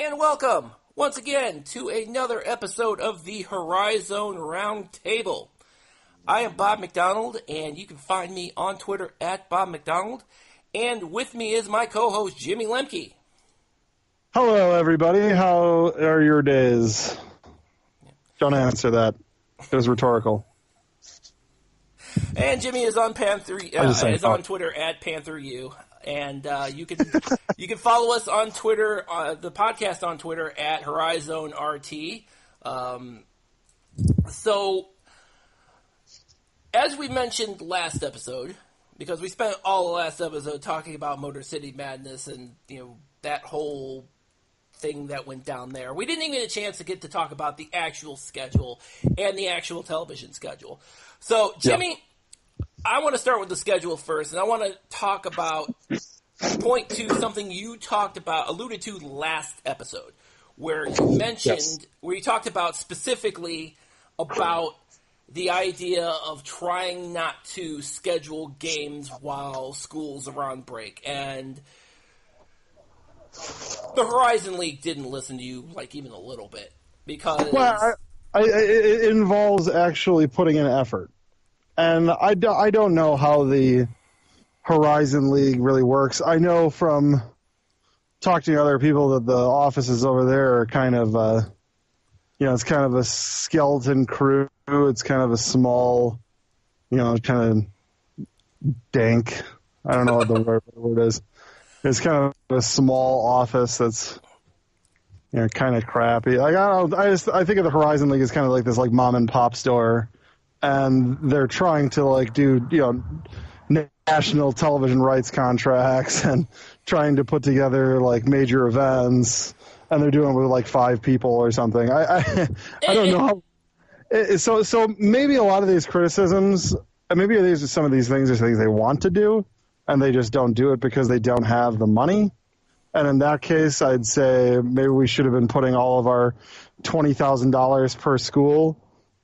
And welcome, once again, to another episode of the HoriZone Roundtable. I am Bob McDonald, and you can find me on Twitter at Bob McDonald. And with me is my co-host, Jimmy Lemke. Hello, everybody. How are your days? Don't answer that. It was rhetorical. And Jimmy is on on Twitter at PantherU. And you can follow us on Twitter, the podcast on Twitter at HoriZoneRT. So, as we mentioned last episode, because we spent all the last episode talking about Motor City Madness and that whole thing that went down there, we didn't even get a chance to get to talk about the actual schedule and the actual television schedule. So, Jimmy. I want to start with the schedule first, and I want to point to something you alluded to last episode, where you mentioned, where you talked about specifically about the idea of trying not to schedule games while schools are on break, and the HoriZon League didn't listen to you, even a little bit, because... Well, it involves actually putting in effort. And I don't know how the HoriZon League really works. I know from talking to other people that the offices over there are kind of, it's kind of a skeleton crew. It's kind of a small, kind of dank. I don't know what the word is. It's kind of a small office that's, kind of crappy. I think of the HoriZon League as kind of like this mom and pop store. And they're trying to do national television rights contracts and trying to put together major events, and they're doing it with 5 people or something. I don't know how. So maybe a lot of these criticisms, maybe these are some of these things are things they want to do, and they just don't do it because they don't have the money. And in that case, I'd say maybe we should have been putting all of our $20,000 per school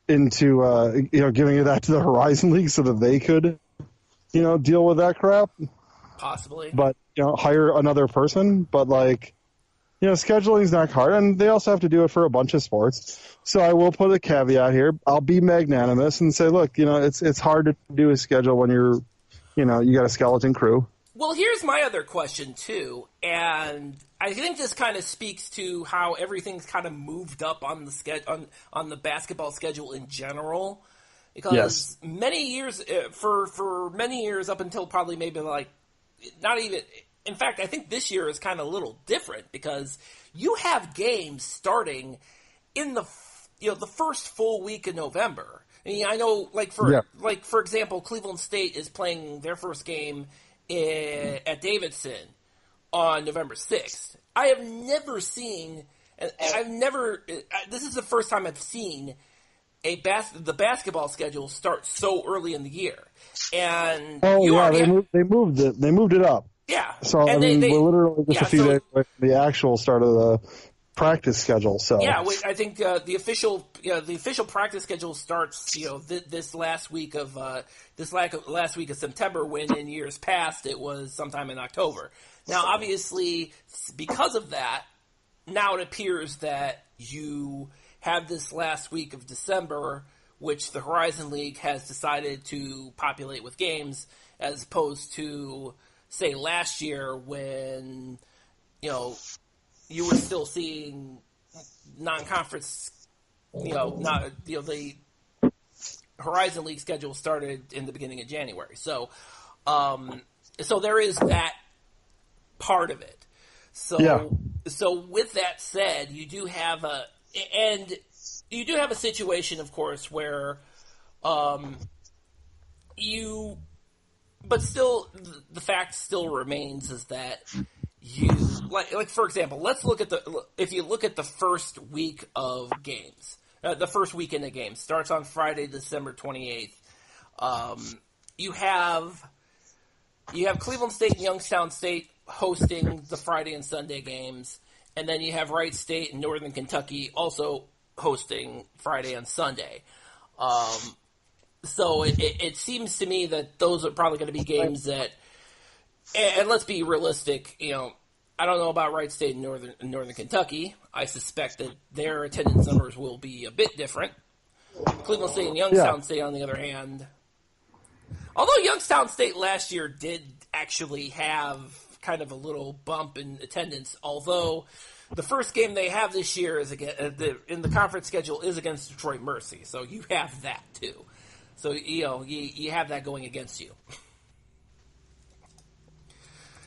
into giving that to the HoriZon League so that they could deal with that crap, possibly, but hire another person. But scheduling is not hard, and they also have to do it for a bunch of sports. So I will put a caveat here. I'll be magnanimous and say, look, it's hard to do a schedule when you're you got a skeleton crew. Well, here's my other question, too, and I think this kind of speaks to how everything's kind of moved up on the on the basketball schedule in general, because many years, for many years up until probably maybe not even, in fact, I think this year is kind of a little different, because you have games starting in the first full week of November. I mean, I know, for example, Cleveland State is playing their first game at Davidson on November 6th. I have never seen, this is the first time I've seen the basketball schedule start so early in the year. And they moved it up. Yeah. So we're literally just a few days away from the actual start of the practice schedule. So I think the official practice schedule starts this last week of September, when in years past it was sometime in October. Now, obviously, because of that, now it appears that you have this last week of December, which the HoriZon League has decided to populate with games, as opposed to, say, last year when you were still seeing non-conference, the HoriZon League schedule started in the beginning of January. So there is that part of it. So with that said, you do have a situation, of course, where but still, the fact still remains is that you for example, if you look at the first week of games, the first weekend of games starts on Friday, December 28th. You have Cleveland State and Youngstown State hosting the Friday and Sunday games, and then you have Wright State and Northern Kentucky also hosting Friday and Sunday. So it seems to me that those are probably going to be games that, and let's be realistic, I don't know about Wright State and Northern Kentucky. I suspect that their attendance numbers will be a bit different. Cleveland State and Youngstown State, on the other hand, although Youngstown State last year did actually have kind of a little bump in attendance, although the first game they have this year is in the conference schedule is against Detroit Mercy, so you have that too. So you have that going against you.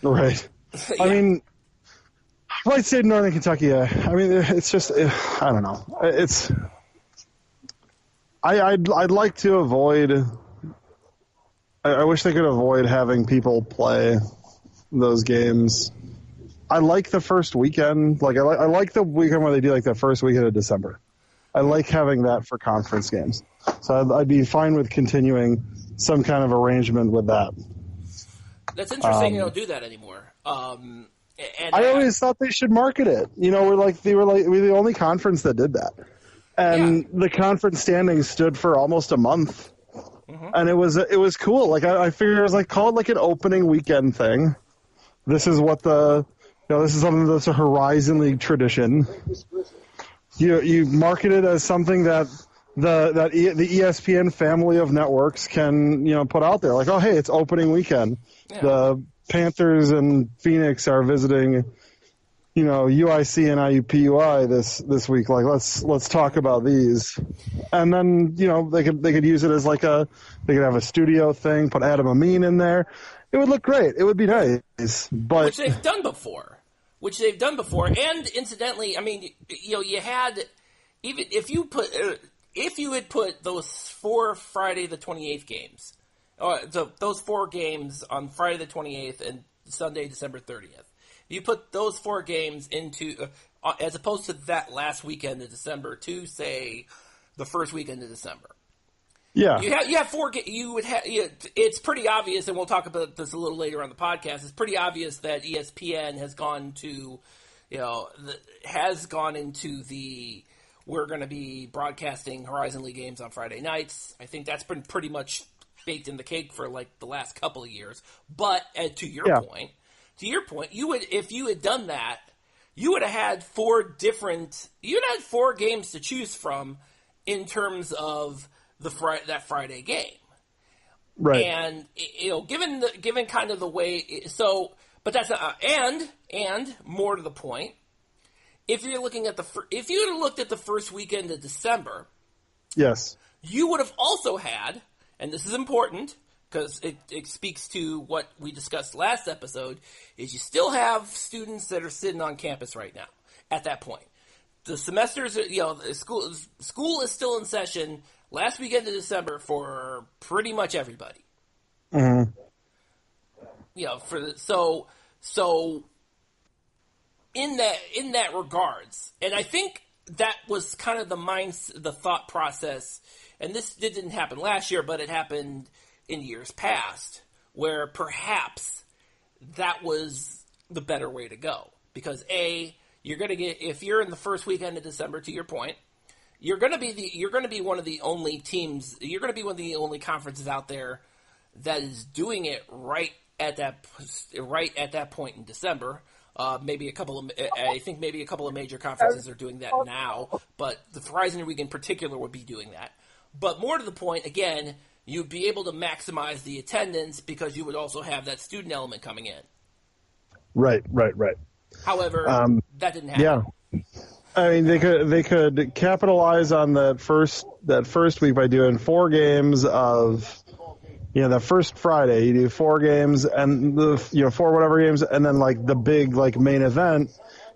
Right. Yeah. I mean, Wright State and Northern Kentucky. I mean, it's just I don't know. It's I'd like to avoid. I wish they could avoid having people play those games. I like the first weekend. Like I like the weekend where they do like the first weekend of December. I like having that for conference games. So I'd be fine with continuing some kind of arrangement with that. That's interesting. You don't do that anymore. And I always thought they should market it. We're the only conference that did that, and the conference standings stood for almost a month, and it was cool. Like I figured it was like call it like an opening weekend thing. This is what this is something that's a Horizon League tradition. You market it as something that the ESPN family of networks can put out there. Like, oh hey, it's opening weekend. Yeah. The Panthers and Phoenix are visiting, UIC and IUPUI this week. Like, let's talk about these, and then they could use it as they could have a studio thing, put Adam Amin in there. It would look great. It would be nice, but which they've done before. And incidentally, I mean, you had even if you had put those 4 Friday the 28th games. Those 4 games on Friday the 28th and Sunday, December 30th. You put those 4 games into, as opposed to that last weekend of December, to say the first weekend of December. Yeah, you have 4. You would have. It's pretty obvious, and we'll talk about this a little later on the podcast. It's pretty obvious that ESPN has gone to, into the. We're going to be broadcasting Horizon League games on Friday nights. I think that's been pretty much baked in the cake for like the last couple of years. But to your point, if you had done that, you would have had 4 games to choose from in terms of that Friday game. Right. And given kind of the way but that's and more to the point, if you're looking at if you had looked at the first weekend of December, yes, you would have also had, and this is important because it speaks to what we discussed last episode, is you still have students that are sitting on campus right now at that point. The semesters, school is still in session last weekend of December for pretty much everybody. Mm-hmm. So in that regards, and I think that was kind of the thought process. And this didn't happen last year, but it happened in years past, where perhaps that was the better way to go. Because you're going to get, if you're in the first weekend of December, to your point, you're going to be one of the only teams, you're going to be one of the only conferences out there that is doing it right at that point in December. Maybe a couple of major conferences are doing that now, but the Horizon League in particular would be doing that. But more to the point, again, you'd be able to maximize the attendance because you would also have that student element coming in. Right. However, that didn't happen. Yeah, I mean they could capitalize on that first week by doing 4 games of, the first Friday you do 4 games and the 4 whatever games, and then like the big like main event,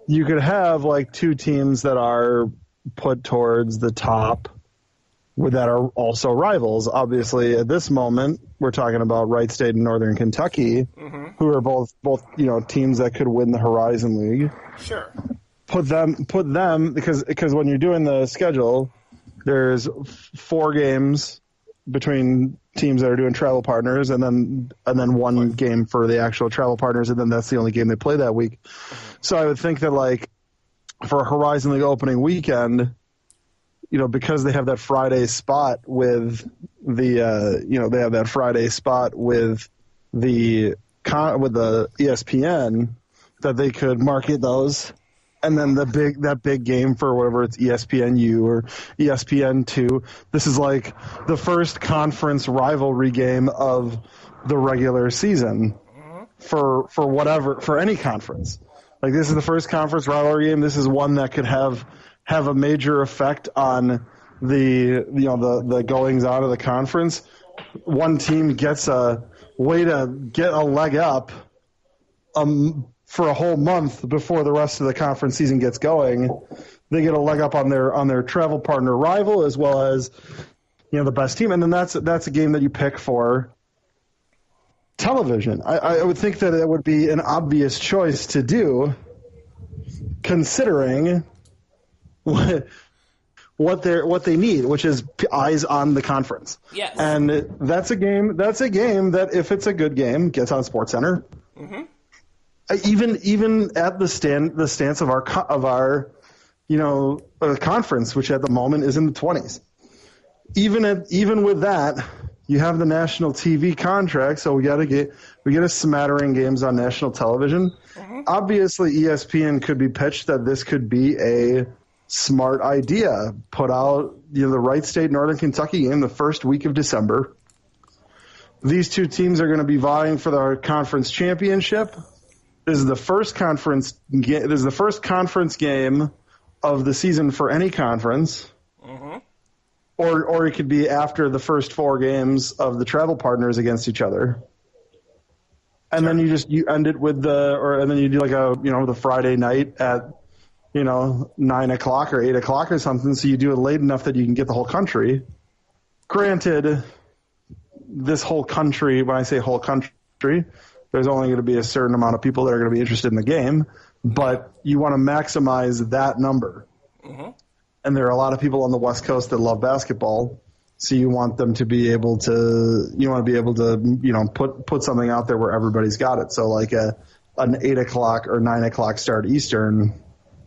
you could have like 2 teams that are put towards the top that are also rivals. Obviously, at this moment, we're talking about Wright State and Northern Kentucky, who are both teams that could win the Horizon League. Sure. Put them because when you're doing the schedule, there's 4 games between teams that are doing travel partners, and then 1 game for the actual travel partners, and then that's the only game they play that week. So I would think that like for a Horizon League opening weekend, because they have that Friday spot with the ESPN, that they could market those. And then that big game for whatever it's ESPNU or ESPN2. This is like the first conference rivalry game of the regular season for any conference. Like this is the first conference rivalry game. This is one that could have a major effect on the goings on of the conference. One team gets a way to get a leg up for a whole month before the rest of the conference season gets going. They get a leg up on their travel partner rival as well as the best team, and then that's a game that you pick for television. I would think that it would be an obvious choice to do, considering what they need, which is eyes on the conference. Yes. And that's a game that if it's a good game gets on SportsCenter. Mm-hmm. Even at the stance of our conference, which at the moment is in the 20s. Even with that, you have the national TV contract, so we get a smattering games on national television. Mm-hmm. Obviously, ESPN could be pitched that this could be a smart idea. Put out the Wright State Northern Kentucky game the first week of December. These two teams are going to be vying for the conference championship. This is the first conference game of the season for any conference. Mm-hmm. Or it could be after the first 4 games of the travel partners against each other. And then you end it with and then you do like the Friday night at 9 o'clock or 8 o'clock or something. So you do it late enough that you can get the whole country. Granted, this whole country, when I say whole country, there's only going to be a certain amount of people that are going to be interested in the game, but you want to maximize that number. Mm-hmm. And there are a lot of people on the West Coast that love basketball, so you want them to be able to, put something out there where everybody's got it. So like an 8 o'clock or 9 o'clock start Eastern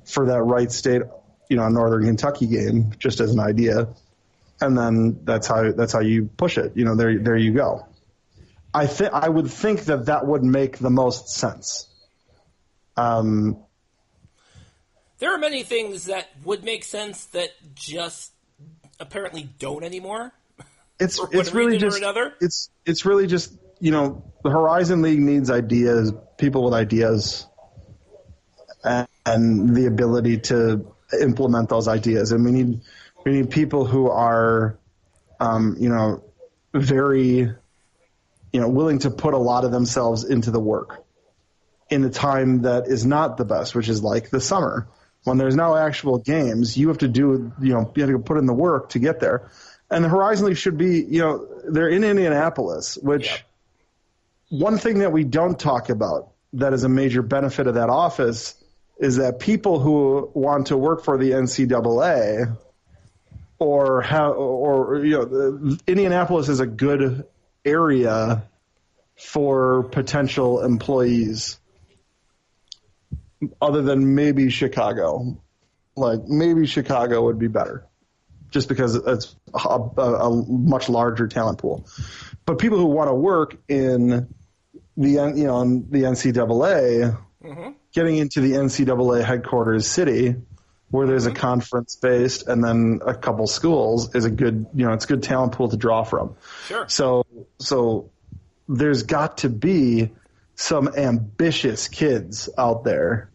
for that Wright State, Northern Kentucky game, just as an idea, and then that's how you push it. There you go. I would think that would make the most sense. There are many things that would make sense that just apparently don't anymore. It's really just the Horizon League needs ideas, people with ideas, and the ability to implement those ideas. And we need people who are, very, willing to put a lot of themselves into the work in a time that is not the best, which is like the summer. When there's no actual games, you have to do, you have to put in the work to get there. And the Horizon League should be, they're in Indianapolis, which one thing that we don't talk about that is a major benefit of that office is that people who want to work for the NCAA Indianapolis is a good area for potential employees other than maybe Chicago. Like maybe Chicago would be better just because it's a much larger talent pool. But people who want to work in the NCAA, mm-hmm. getting into the NCAA headquarters city where there's mm-hmm. a conference based and then a couple schools is a good, it's a good talent pool to draw from. Sure. So there's got to be some ambitious kids out there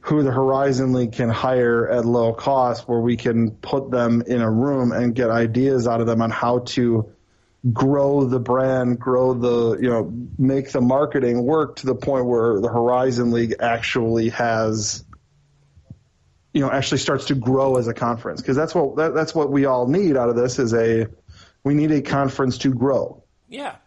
who the Horizon League can hire at low cost where we can put them in a room and get ideas out of them on how to grow the brand, make the marketing work to the point where the Horizon League actually has, actually starts to grow as a conference. Because that's what we all need out of this we need a conference to grow. Yeah.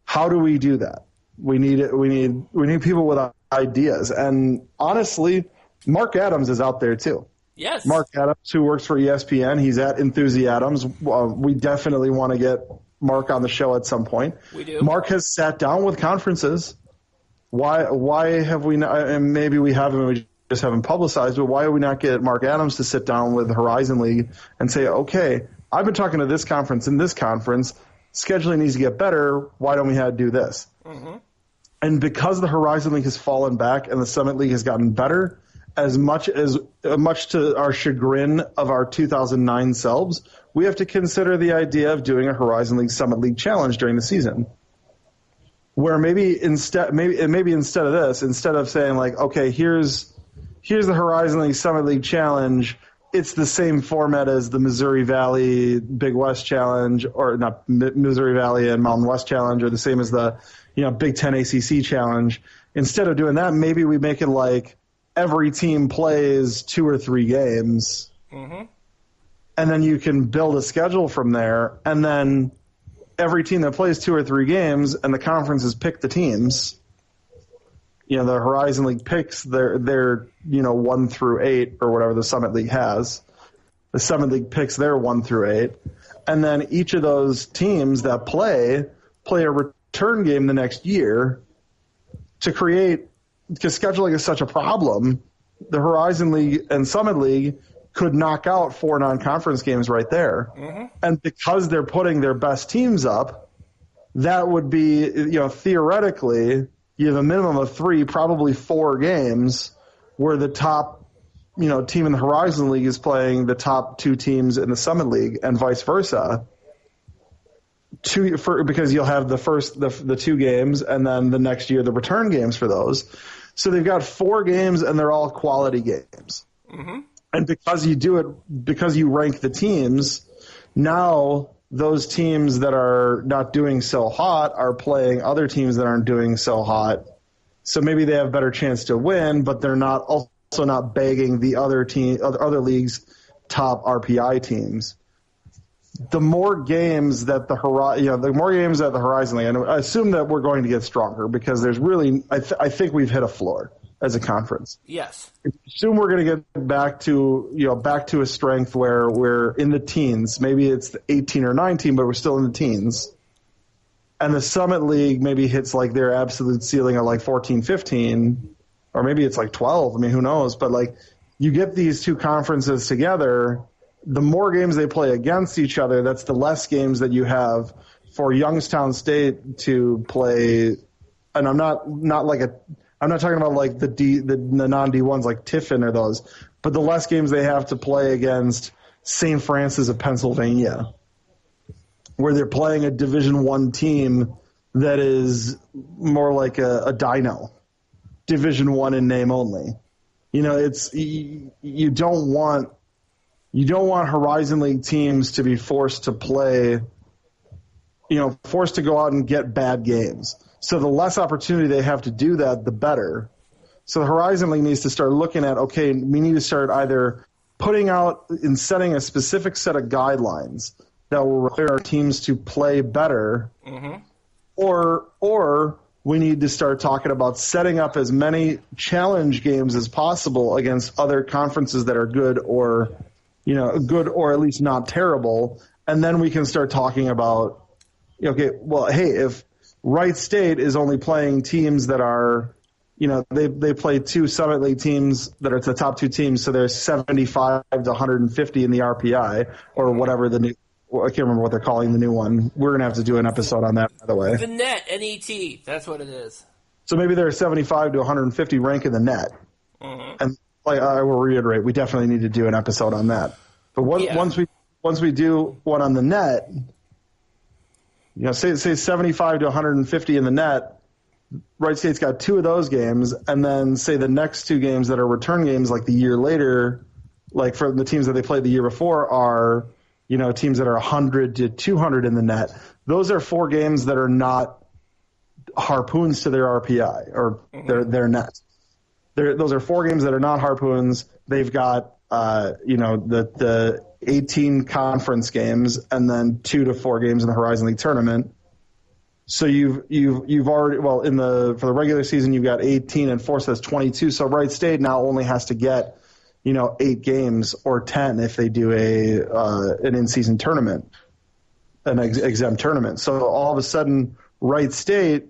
How do we do that? We need people with ideas. And honestly, Mark Adams is out there too. Yes. Mark Adams, who works for ESPN, he's at Enthusiadams. We definitely want to get Mark on the show at some point. We do. Mark has sat down with conferences. Why have we not? And maybe we haven't. We just haven't publicized. But why do we not get Mark Adams to sit down with the Horizon League and say, okay, I've been talking to this conference and this conference. Scheduling needs to get better. Why don't we have to do this? Mm-hmm. And because the Horizon League has fallen back and the Summit League has gotten better, much to our chagrin of our 2009 selves, we have to consider the idea of doing a Horizon League Summit League challenge during the season. Where maybe instead of this, instead of saying like, okay, here's the Horizon League Summit League challenge, it's the same format as the Missouri Valley Big West Challenge, or not Missouri Valley and Mountain West Challenge, or the same as the Big Ten ACC Challenge. Instead of doing that, maybe we make it like every team plays 2 or 3 games, and then you can build a schedule from there, and then every team that plays 2 or 3 games, and the conferences pick the teams. The Horizon League picks their 1 through 8 or whatever the Summit League has. The Summit League picks their 1 through 8, and then each of those teams that play a return game the next year to create. Because scheduling is such a problem, the Horizon League and Summit League could knock out 4 non-conference games right there, and because they're putting their best teams up, that would be theoretically. You have a minimum of 3, probably 4 games where the top, team in the Horizon League is playing the top 2 teams in the Summit League, and vice versa. Because you'll have the 2 games, and then the next year the return games for those. So they've got 4 games, and they're all quality games. And because you rank the teams, now those teams that are not doing so hot are playing other teams that aren't doing so hot. So maybe they have a better chance to win, but they're also not bagging the other leagues' top RPI teams. The more games that the Horizon League, and I assume that we're going to get stronger because there's really, I think we've hit a floor as a conference. Yes. I assume we're going to get back to a strength where we're in the teens. Maybe it's 18 or 19, but we're still in the teens. And the Summit League maybe hits like their absolute ceiling of like 14, 15, or maybe it's like 12. I mean, who knows? But like you get these 2 conferences together, the more games they play against each other, that's the less games that you have for Youngstown State to play. And I'm not talking about like the non-D1s like Tiffin or those, but the less games they have to play against St. Francis of Pennsylvania, where they're playing a Division I team that is more like a Dino, Division I in name only. You don't want Horizon League teams to be forced to play, forced to go out and get bad games. So the less opportunity they have to do that, the better. So the Horizon League needs to start looking at, okay, we need to start either putting out and setting a specific set of guidelines that will require our teams to play better, or we need to start talking about setting up as many challenge games as possible against other conferences that are good or at least not terrible, and then we can start talking about, okay, well, hey, if Wright State is only playing teams that are, they play 2 Summit League teams that are the top 2 teams, so there's 75 to 150 in the RPI or whatever the new. I can't remember what they're calling the new one. We're gonna have to do an episode on that, by the way. The net, NET, that's what it is. So maybe there are 75 to 150 rank in the net, and like I will reiterate, we definitely need to do an episode on that. But once we do one on the net. Say 75 to 150 in the net, Wright State's got 2 of those games, and then say the next 2 games that are return games like the year later, like for the teams that they played the year before are, teams that are 100 to 200 in the net. Those are 4 games that are not harpoons to their RPI or their net. Those are 4 games that are not harpoons. They've got, the 18 conference games and then 2 to 4 games in the Horizon League tournament. So you've already, for the regular season you've got 18 and 4, so that's 22. So Wright State now only has to get 8 games or 10 if they do an in-season tournament, an exempt tournament. So all of a sudden Wright State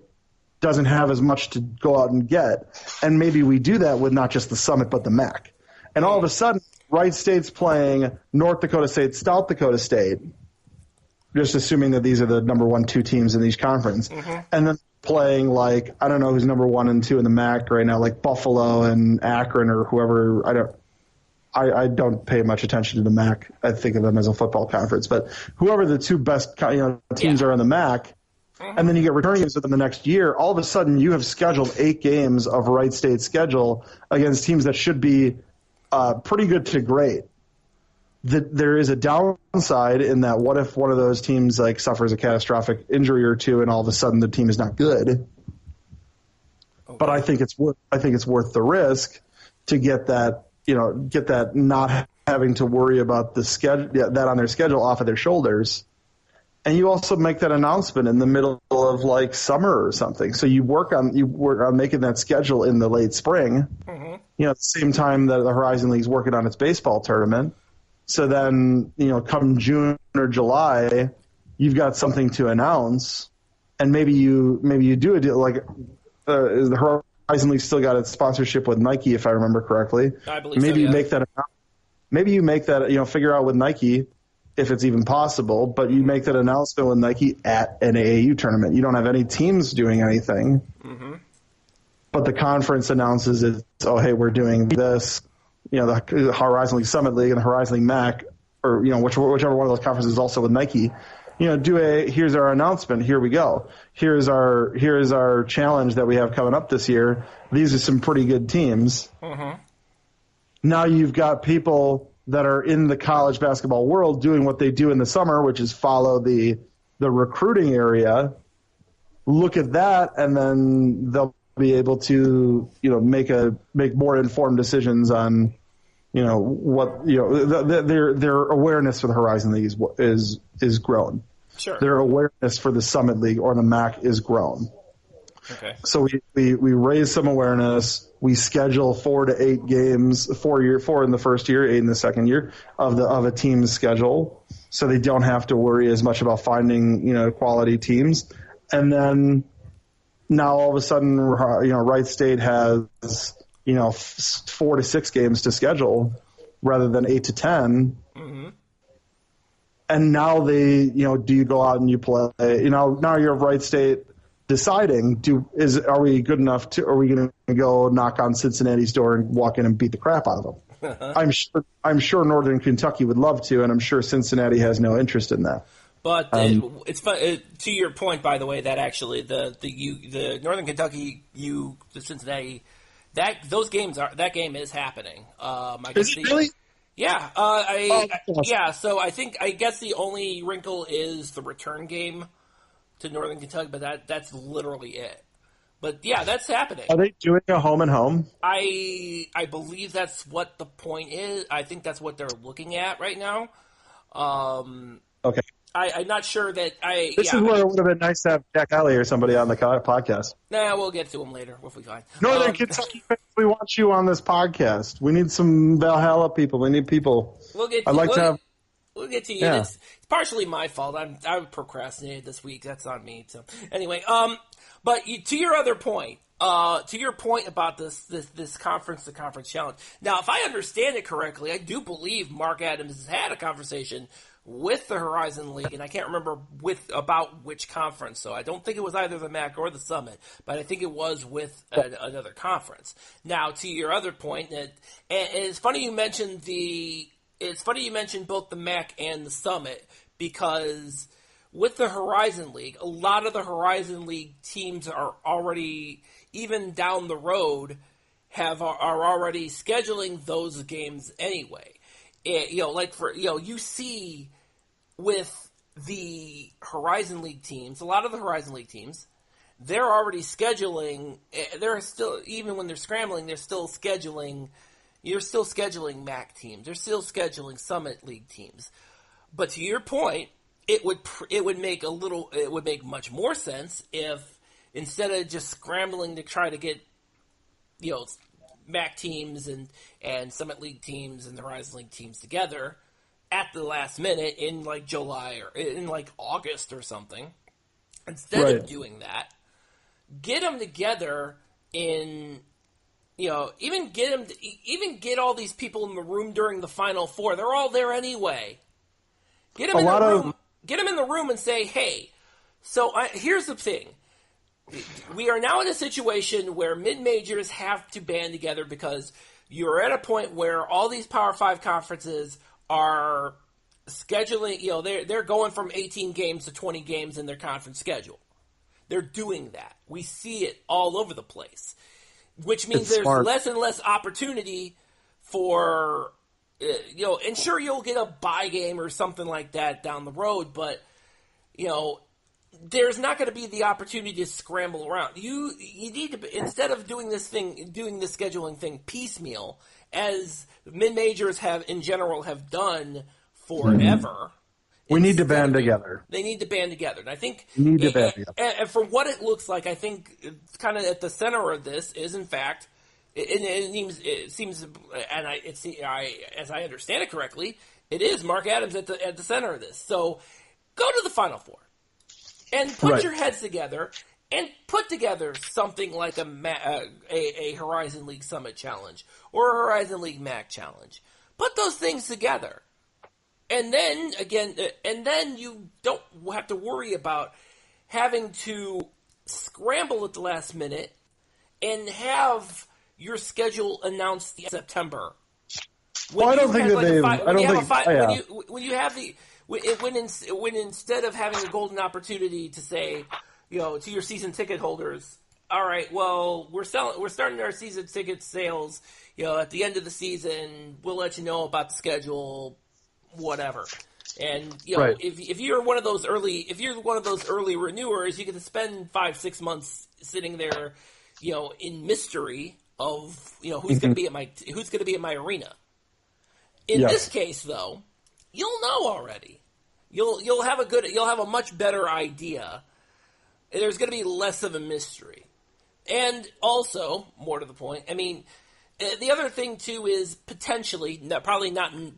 doesn't have as much to go out and get, and maybe we do that with not just the Summit but the MAC. And all of a sudden, Wright State's playing North Dakota State, South Dakota State, just assuming that these are the number 1, 2 teams in each conference. And then playing like, I don't know who's number 1 and 2 in the MAC right now, like Buffalo and Akron or whoever. I don't pay much attention to the MAC. I think of them as a football conference, but whoever the 2 best teams are in the MAC, and then you get returning games with them the next year, all of a sudden you have scheduled 8 games of Wright State's schedule against teams that should be pretty good to great. There is a downside in that what if one of those teams like suffers a catastrophic injury or two and all of a sudden the team is not good? Okay. But I think it's worth the risk to get that not having to worry about the schedule, that on their schedule off of their shoulders. And you also make that announcement in the middle of like summer or something. So you work on making that schedule in the late spring. Mm-hmm. At the same time that the Horizon League's working on its baseball tournament. So then, come June or July, you've got something to announce, and maybe you do a deal like the Horizon League still got its sponsorship with Nike, if I remember correctly. I believe maybe so, you make that. Maybe you make that. Figure out with Nike if it's even possible, but you make that announcement with Nike at an AAU tournament. You don't have any teams doing anything, but the conference announces it. Oh, hey, we're doing this. The Horizon League Summit League and the Horizon League MAC, or whichever one of those conferences is also with Nike. Here's our announcement. Here we go. Here's our challenge that we have coming up this year. These are some pretty good teams. Mm-hmm. Now you've got people that are in the college basketball world doing what they do in the summer, which is follow the recruiting area. Look at that, and then they'll be able to make more informed decisions on what their awareness for the Horizon League is grown. Sure. Their awareness for the Summit League or the MAC is grown. Okay. So we raise some awareness. We schedule 4 to 8 games, 4 in the first year, 8 in the second year of a team's schedule, so they don't have to worry as much about finding quality teams. And then now all of a sudden, Wright State has 4 to 6 games to schedule rather than 8 to 10. Mm-hmm. And now do you go out and you play? Now you're Wright State deciding, are we good enough are we going to go knock on Cincinnati's door and walk in and beat the crap out of them? I'm sure Northern Kentucky would love to, and I'm sure Cincinnati has no interest in that. But it's fun, to your point, by the way, that actually the Northern Kentucky the Cincinnati that game is happening. Is it really? Yeah, So I guess the only wrinkle is the return game to Northern Kentucky, but that's literally it. But yeah, that's happening. Are they doing a home and home? I believe that's what the point is. I think that's what they're looking at right now. Okay. I'm not sure that This is where it would have been nice to have Jack Alley or somebody on the podcast. Nah, we'll get to him later. We'll be fine. Northern Kentucky fans, we want you on this podcast. We need some Valhalla people. We need people. We'll get to you. Yeah. It's partially my fault. I procrastinated this week. That's on me. So anyway, but to your other point, to your point about this conference, the conference challenge. Now, if I understand it correctly, I do believe Mark Adams has had a conversation with the Horizon League, and I can't remember about which conference. So I don't think it was either the MAC or the Summit, but I think it was with another conference. Now, to your other point, and it's funny you mentioned both the MAC and the Summit, because with the Horizon League, a lot of the Horizon League teams are already, even down the road, are already scheduling those games anyway. You see with the Horizon League teams, a lot of the Horizon League teams, they're already scheduling. They're still, even when they're scrambling, they're still scheduling. You're still scheduling MAC teams. They're still scheduling Summit League teams. But to your point, it would make much more sense if, instead of just scrambling to try to get MAC teams and Summit League teams and the Horizon League teams together at the last minute in like July or in like August or something, instead of doing that, get them together in. Even get all these people in the room during the Final Four. They're all there anyway. Get them in the room and say, hey, so here's the thing. we are now in a situation where mid-majors have to band together because you're at a point where all these Power 5 conferences are scheduling, they're going from 18 games to 20 games in their conference schedule. They're doing that. We see it all over the place, which means there's less and less opportunity for, and sure you'll get a bye game or something like that down the road, but, there's not going to be the opportunity to scramble around. You need to, instead of doing this scheduling thing piecemeal, as mid-majors in general have done forever. We need to band together. They need to band together. And I think and for what it looks like, I think it's kind of at the center of this is, in fact, it seems, and as I understand it correctly, it is Mark Adams at the center of this. So go to the Final Four and put your heads together and put together something like a Horizon League Summit Challenge or a Horizon League MAC Challenge. Put those things together. And then, you don't have to worry about having to scramble at the last minute and have your schedule announced in September. When instead of having a golden opportunity to say, to your season ticket holders, all right, well, we're starting our season ticket sales, at the end of the season, we'll let you know about the schedule, whatever. And if you're one of those early renewers, you get to spend 5-6 months sitting there, in mystery of who's going to be at my arena. In this case, though, you'll know already. You'll have a much better idea. There's going to be less of a mystery. And also, more to the point, I mean, the other thing too is potentially, probably not going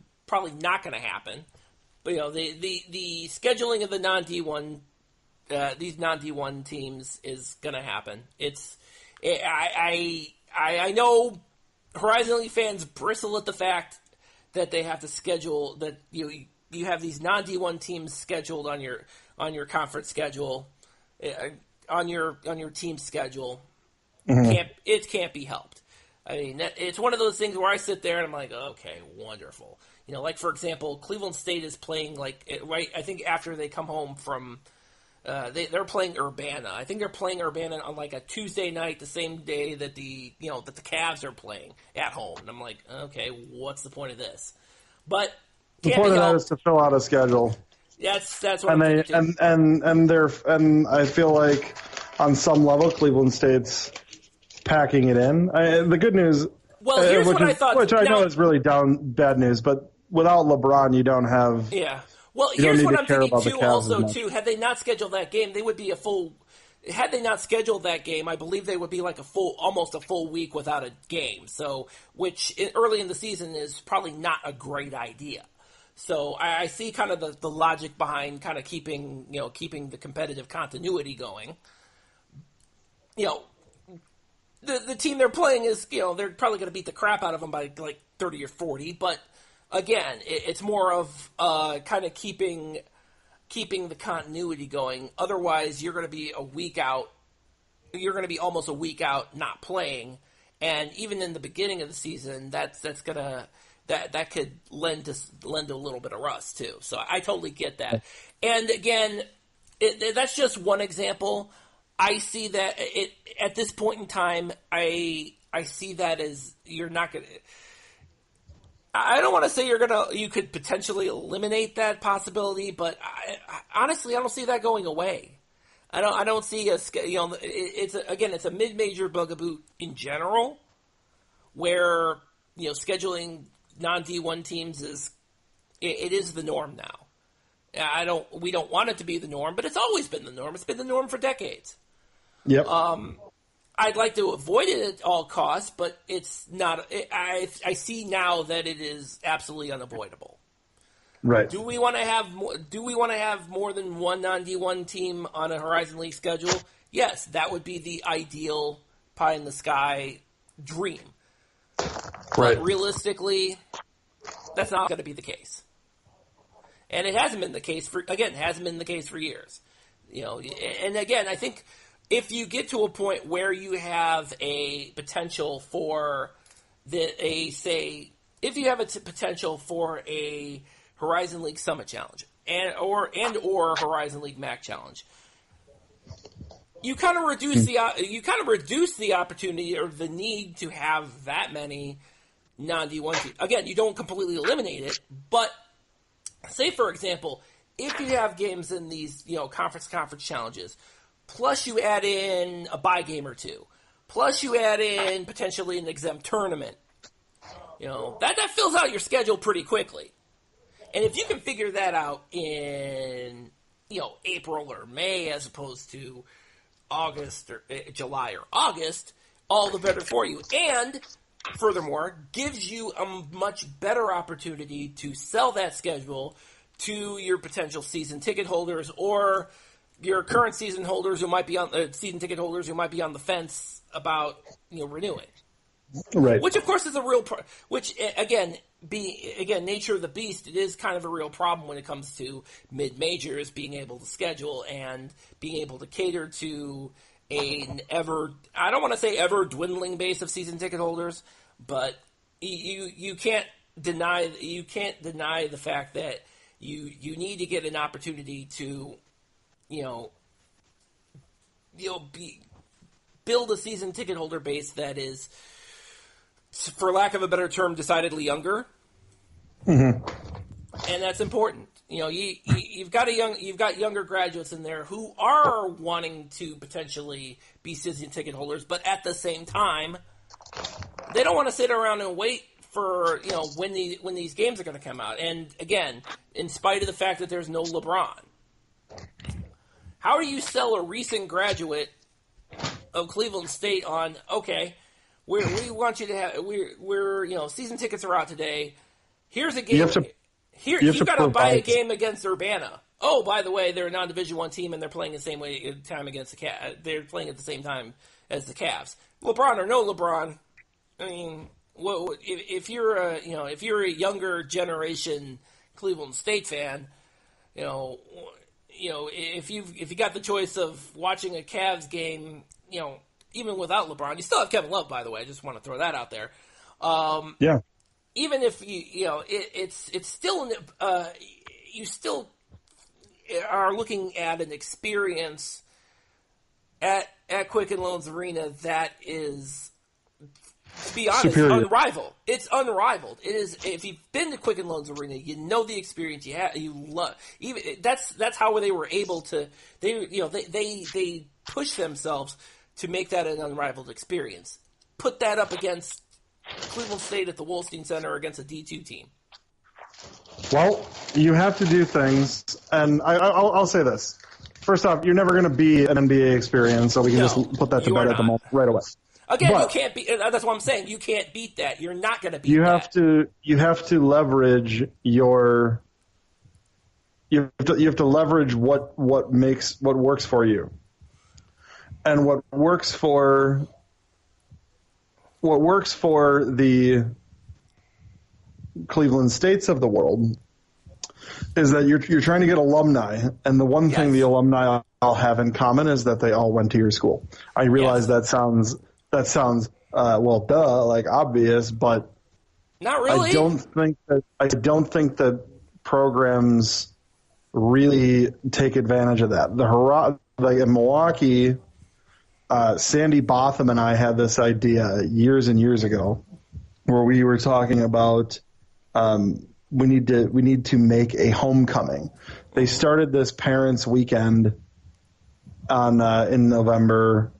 to happen. But the scheduling of the non-D1, these non-D1 teams is going to happen. I know Horizon League fans bristle at the fact that they have to schedule that you have these non-D1 teams scheduled on your conference schedule, on your team schedule. Mm-hmm. It can't be helped. I mean, it's one of those things where I sit there and I'm like, okay, wonderful. Like for example, Cleveland State is playing right. I think after they come home from, they're playing Urbana. I think they're playing Urbana on like a Tuesday night, the same day that the Cavs are playing at home. And I'm like, okay, what's the point of this? But the point of that is to fill out a schedule. That's what I'm thinking. And I feel like on some level, Cleveland State's packing it in. The good news. Well, here's what I thought. Which I know is really bad news, but without LeBron, you don't have. Yeah. Well, here's what I'm thinking too. Also, too, had they not scheduled that game, they would be a full. Had they not scheduled that game, I believe they would be like almost a full week without a game. So, which early in the season is probably not a great idea. So I see kind of the logic behind kind of keeping the competitive continuity going. The team they're playing is, they're probably going to beat the crap out of them by like 30 or 40. But again, it's more of kind of keeping the continuity going. Otherwise, you're going to be a week out. You're going to be almost a week out not playing. And even in the beginning of the season, that could lend to a little bit of rust too. So I totally get that. And again, that's just one example. I see that at this point in time, I see that as you're not going to. I don't want to say you could potentially eliminate that possibility, but honestly, I don't see that going away. I don't see it's a mid-major bugaboo in general, where scheduling non-D1 teams is the norm now. We don't want it to be the norm, but it's always been the norm. It's been the norm for decades. Yep. I'd like to avoid it at all costs, but it's not. I see now that it is absolutely unavoidable. Right. Do we want to have more than one non-D1 team on a Horizon League schedule? Yes, that would be the ideal pie in the sky dream. Right. But realistically, that's not going to be the case. And it hasn't been the case for years. And again, I think if you get to a point where you have a potential for if you have a potential for a Horizon League Summit Challenge or Horizon League MAC Challenge, you kind of reduce the opportunity or the need to have that many non-D1 teams. Again, you don't completely eliminate it, but say for example, if you have games in these conference challenges, plus you add in a bye game or two, plus you add in potentially an exempt tournament, that fills out your schedule pretty quickly. And if you can figure that out in April or May as opposed to August or July or August, all the better for you. And furthermore, gives you a much better opportunity to sell that schedule to your potential season ticket holders or your current season holders who might be on season ticket holders who might be on the fence about renewing. Right. Which of course is a real which again nature of the beast, it is kind of a real problem when it comes to mid-majors being able to schedule and being able to cater to I don't want to say ever dwindling base of season ticket holders, but you can't deny the fact that you need to get an opportunity to build a season ticket holder base that is, for lack of a better term, decidedly younger. Mm-hmm. And that's important. You've got younger graduates in there who are wanting to potentially be season ticket holders, but at the same time, they don't want to sit around and wait for when these games are going to come out. And again, in spite of the fact that there's no LeBron, how do you sell a recent graduate of Cleveland State on we want you to have we're season tickets are out today. Here's a game. You got to buy a game against Urbana. Oh, by the way, they're a non-Division I team and they're playing the same time against the Cavs. They're playing at the same time as the Cavs. LeBron or no LeBron, I mean, if you're a younger generation Cleveland State fan, if you got the choice of watching a Cavs game, even without LeBron, you still have Kevin Love, by the way. I just want to throw that out there. Yeah. Even if it's still you still are looking at an experience at Quicken Loans Arena that is, to be honest, unrivaled. It's unrivaled. It is. If you've been to Quicken Loans Arena, you know the experience you love. Even that's how they were able to. They push themselves to make that an unrivaled experience. Put that up against Cleveland State at the Wolstein Center against a D2 team. Well, you have to do things, and I'll say this. First off, you're never going to be an NBA experience, so we can just put that to bed at the moment right away. Again, you can't beat. That's what I'm saying. You can't beat that. You're not going to beat that. You have to leverage your. You have to leverage what works for you, and what works for the Cleveland States of the world is that you're trying to get alumni, and the one thing the alumni all have in common is that they all went to your school. I realize that sounds like obvious, but not really. I don't think that programs really take advantage of that. Like in Milwaukee, Sandy Botham and I had this idea years and years ago, where we were talking about we need to make a homecoming. They started this parents' weekend in November.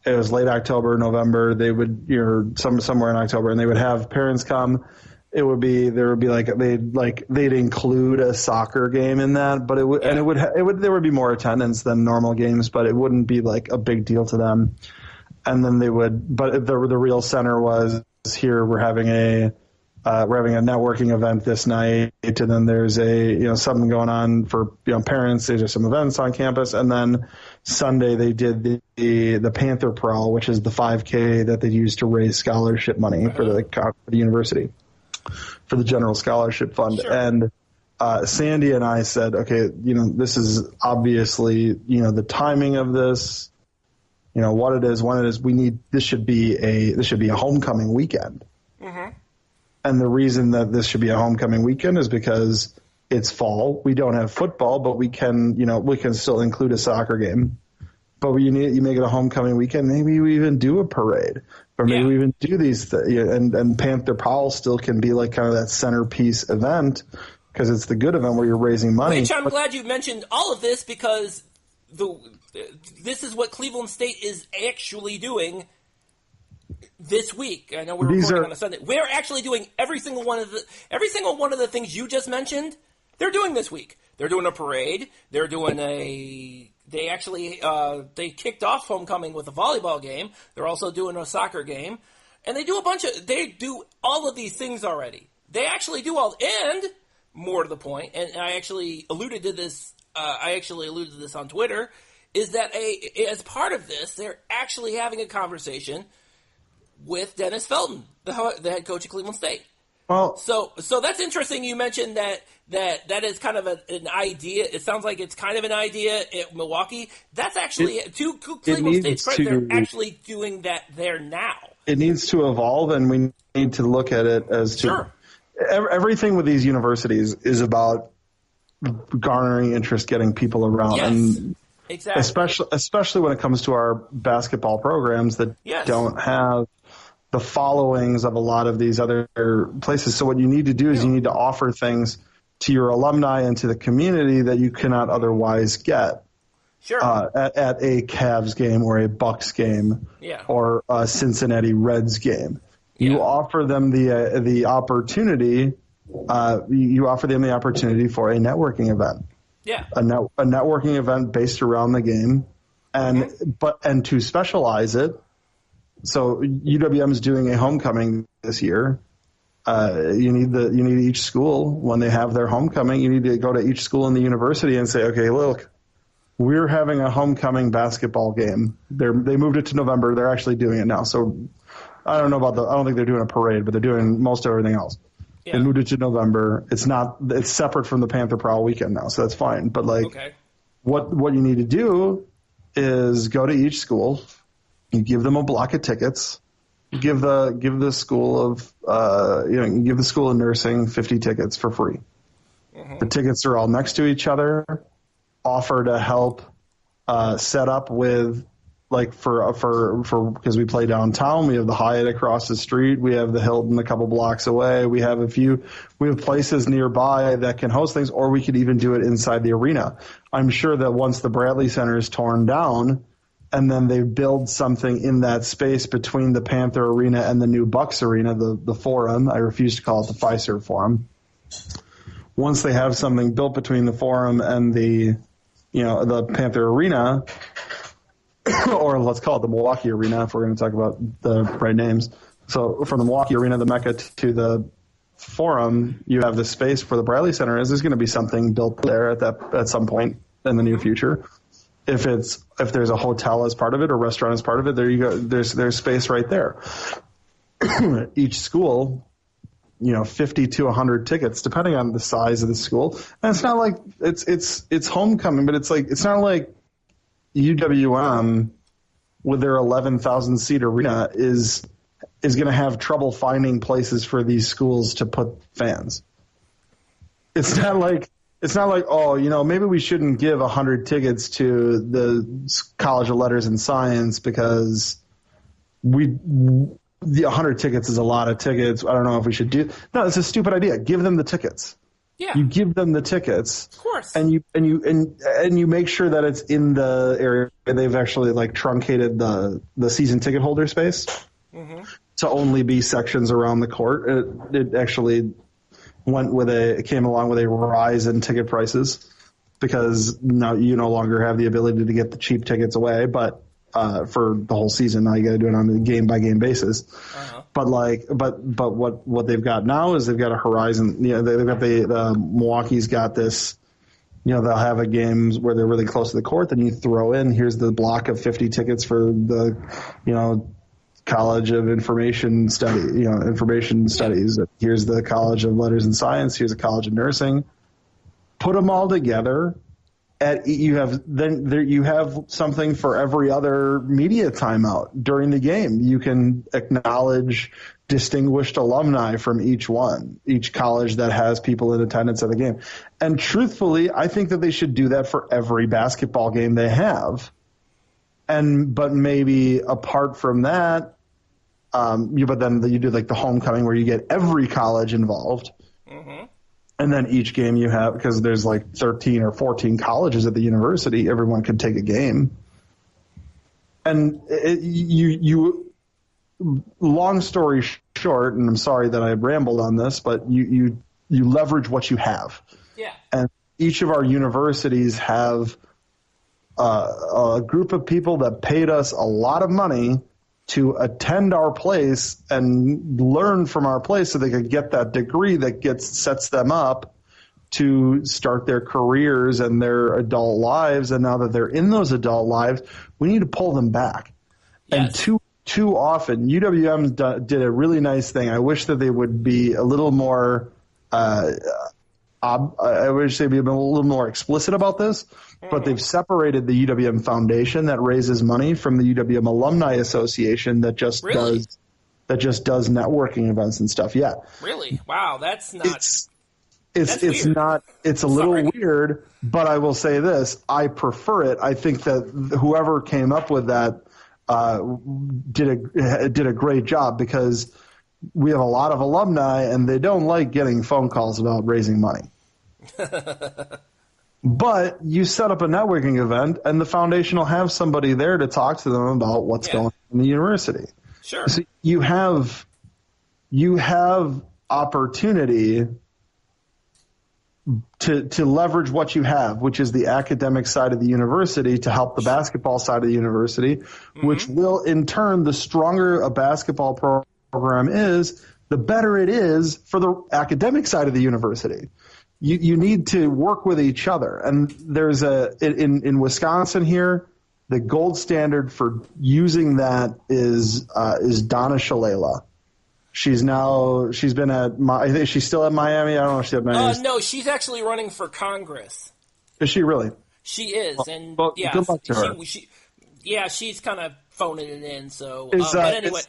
It was late October, November. They would somewhere in October, and they would have parents come. There would be they'd include a soccer game in that, but there would be more attendance than normal games, but it wouldn't be like a big deal to them. And then but the real center was here. We're having a networking event this night, and then there's something going on for parents. There's some events on campus, and then Sunday they did the Panther Prowl, which is the 5K that they use to raise scholarship money for the university, for the General Scholarship Fund. Sure. And Sandy and I said, okay, this is obviously the timing of this what it is, when it is. This should be a homecoming weekend. Mm-hmm. And the reason that this should be a homecoming weekend is because it's fall. We don't have football, but we can still include a soccer game. But you make it a homecoming weekend. Maybe we even do a parade, or maybe we even do these and Panther Prowl still can be like kind of that centerpiece event because it's the good event where you're raising money. Which I'm glad you mentioned all of this because this is what Cleveland State is actually doing this week. I know we're recording on a Sunday. We're actually doing every single one of the things you just mentioned. They're doing this week. They're doing a parade. They're doing They actually they kicked off homecoming with a volleyball game. They're also doing a soccer game, and they do all of these things already. They actually do all, and more to the point, and I actually alluded to this. On Twitter, is that as part of this, they're actually having a conversation with Dennis Felton, the head coach of Cleveland State. Well, so that's interesting. You mentioned that is kind of an idea. It sounds like it's kind of an idea at Milwaukee. That's actually to Cleveland State's credit. They're actually doing that there now. It needs to evolve, and we need to look at it as to everything with these universities is about garnering interest, getting people around, and exactly. especially when it comes to our basketball programs that don't have the followings of a lot of these other places. So what you need to do is you need to offer things to your alumni and to the community that you cannot otherwise get at a Cavs game or a Bucks game or a Cincinnati Reds game. You offer them the opportunity. You offer them the opportunity for a networking event. Yeah, a networking event based around the game, and to specialize it. So UWM is doing a homecoming this year. You need each school when they have their homecoming. You need to go to each school in the university and say, okay, look, we're having a homecoming basketball game. They moved it to November. They're actually doing it now. So I don't think they're doing a parade, but they're doing most everything else. Yeah. They moved it to November. It's separate from the Panther Prowl weekend now, so that's fine. But what you need to do is go to each school. You give them a block of tickets. You give the school of nursing 50 tickets for free. Mm-hmm. The tickets are all next to each other. Offer to help set up with for because we play downtown. We have the Hyatt across the street. We have the Hilton a couple blocks away. We have places nearby that can host things, or we could even do it inside the arena. I'm sure that once the Bradley Center is torn down, and then they build something in that space between the Panther Arena and the new Bucks Arena, the Forum. I refuse to call it the Fiserv Forum. Once they have something built between the Forum and the Panther Arena, or let's call it the Milwaukee Arena if we're going to talk about the right names. So from the Milwaukee Arena, the Mecca, to the Forum, you have the space where the Bradley Center is. There's going to be something built there at some point in the near future. If there's a hotel as part of it or restaurant as part of it, there you go. There's space right there. Each school, 50 to 100 tickets, depending on the size of the school. And it's not like it's homecoming, but it's not like UWM with their 11,000 seat arena is going to have trouble finding places for these schools to put fans. It's not like, maybe we shouldn't give 100 tickets to the College of Letters and Science because the 100 tickets is a lot of tickets. I don't know if we should do. No, it's a stupid idea. Give them the tickets. Yeah. You give them the tickets. Of course. And you make sure that it's in the area where they've actually truncated the season ticket holder space to only be sections around the court. It actually came along with a rise in ticket prices because now you no longer have the ability to get the cheap tickets away, but for the whole season now you got to do it on a game by game basis. But what they've got now is they've got a Horizon. They've got the Milwaukee's got this. They'll have a games where they're really close to the court. Then you throw in here's the block of 50 tickets for the College of Information Studies. Here's the College of Letters and Science. Here's the College of Nursing. Put them all together you have something for every other media timeout during the game. You can acknowledge distinguished alumni from each college that has people in attendance at the game. And truthfully, I think that they should do that for every basketball game they have. But maybe apart from that, but then you do like the homecoming where you get every college involved. Mm-hmm. And then each game you have, because there's like 13 or 14 colleges at the university, everyone could take a game. And long story short, and I'm sorry that I rambled on this, but you leverage what you have. Yeah. And each of our universities have a group of people that paid us a lot of money to attend our place and learn from our place so they could get that degree that sets them up to start their careers and their adult lives. And now that they're in those adult lives, we need to pull them back. Yes. And too often, UWM did a really nice thing. I wish that they would be a little more I wish they'd be a little more explicit about this, but they've separated the UWM Foundation that raises money from the UWM Alumni Association that just does networking events and stuff. Yeah. Really? Wow, that's not. It's not. It's a little weird, but I will say this: I prefer it. I think that whoever came up with that did a great job, because we have a lot of alumni and they don't like getting phone calls about raising money. But you set up a networking event and the foundation will have somebody there to talk to them about what's going on in the university. Sure. So you have opportunity to leverage what you have, which is the academic side of the university, to help the basketball side of the university, which will in turn, the stronger a basketball program is, the better it is for the academic side of the university. You need to work with each other. And there's in Wisconsin here, the gold standard for using that is Donna Shalala. She's been I think she's still at Miami. I don't know if she's at Miami. No, she's actually running for Congress. Is she really? She is. And yeah, good luck to her. She's kind of phoning it in. So, but anyway.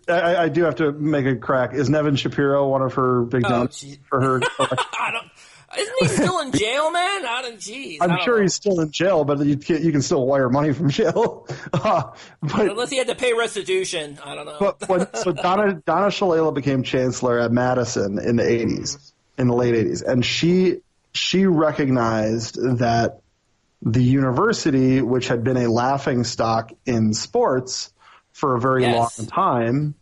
I do have to make a crack. Is Nevin Shapiro one of her big donors for her? Isn't he still in jail, man? I'm sure he's still in jail, but you can still wire money from jail. But unless he had to pay restitution, I don't know. So Donna Shalala became chancellor at Madison in the 80s, in the late 80s, and she recognized that the university, which had been a laughingstock in sports for a very long time,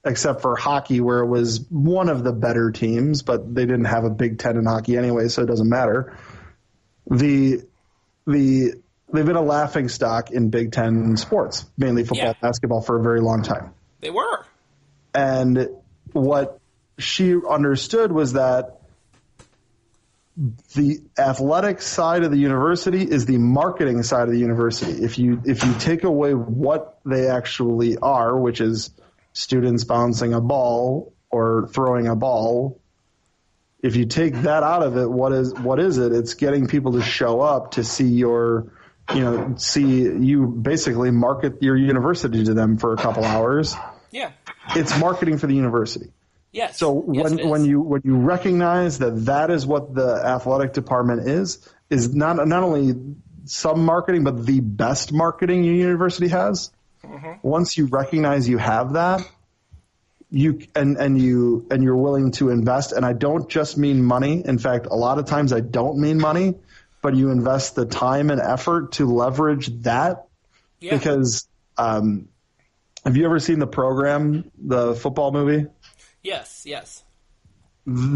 except for hockey, where it was one of the better teams, but they didn't have a Big Ten in hockey anyway, so it doesn't matter. They've been a laughingstock in Big Ten sports, mainly football, basketball, for a very long time. They were. And what she understood was that the athletic side of the university is the marketing side of the university. If you take away what they actually are, which is students bouncing a ball or throwing a ball, if you take that out of it, what is it? It's getting people to show up to see see you basically market your university to them for a couple hours. Yeah. It's marketing for the university. Yes. So when you recognize that is what the athletic department is not only some marketing, but the best marketing your university has. Once you recognize you have that, you're willing to invest, and I don't just mean money. In fact, a lot of times I don't mean money, but you invest the time and effort to leverage that. Yeah. Because have you ever seen The Program, the football movie? Yes.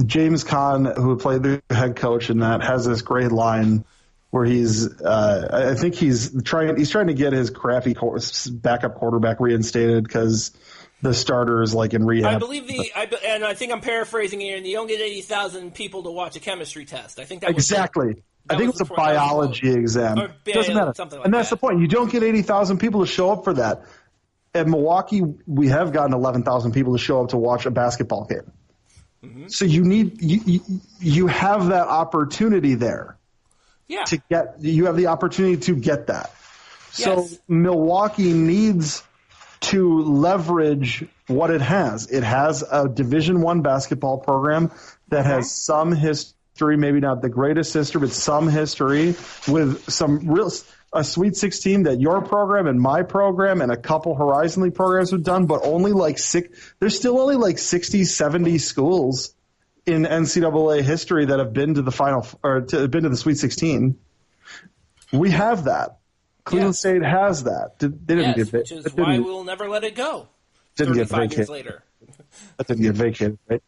James Caan, who played the head coach in that, has this great line where I think he's trying to get his crappy backup quarterback reinstated because the starter is like in rehab. I believe and I think I'm paraphrasing here, and you don't get 80,000 people to watch a chemistry test. I think that exactly. I think it's a biology exam. Doesn't matter. And that's the point. You don't get 80,000 people to show up for that. At Milwaukee, we have gotten 11,000 people to show up to watch a basketball game. So you have that opportunity there. Yeah. You have the opportunity to get that. So Yes. Milwaukee needs to leverage what it has. It has a Division I basketball program that has some history, maybe not the greatest history, but some history with a Sweet 16 that your program and my program and a couple Horizon League programs have done, but only there's still only like 60, 70 schools in NCAA history that have been to the final or been to the Sweet 16. We have that. Cleveland State has that. They didn't get which is why we'll never let it go. Didn't 35 get vacated. years later. That didn't get vacated, right?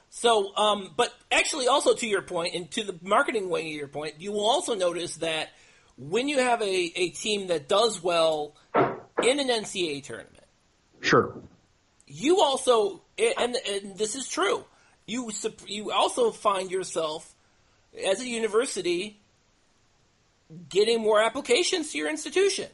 So, but actually, also to your point, and to the marketing wing of your point, you will also notice that when you have a team that does well in an NCAA tournament, sure, you also, and this is true, you also find yourself as a university getting more applications to your institution.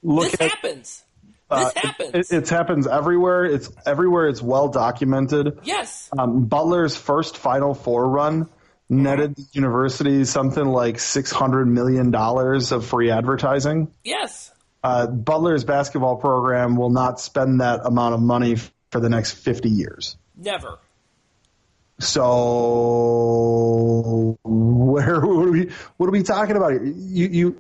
This happens. It happens everywhere. It's everywhere. It's well documented. Yes. Butler's first Final Four run netted the university something like $600 million of free advertising. Yes. Butler's basketball program will not spend that amount of money for the next 50 years. Never. So what are we talking about here?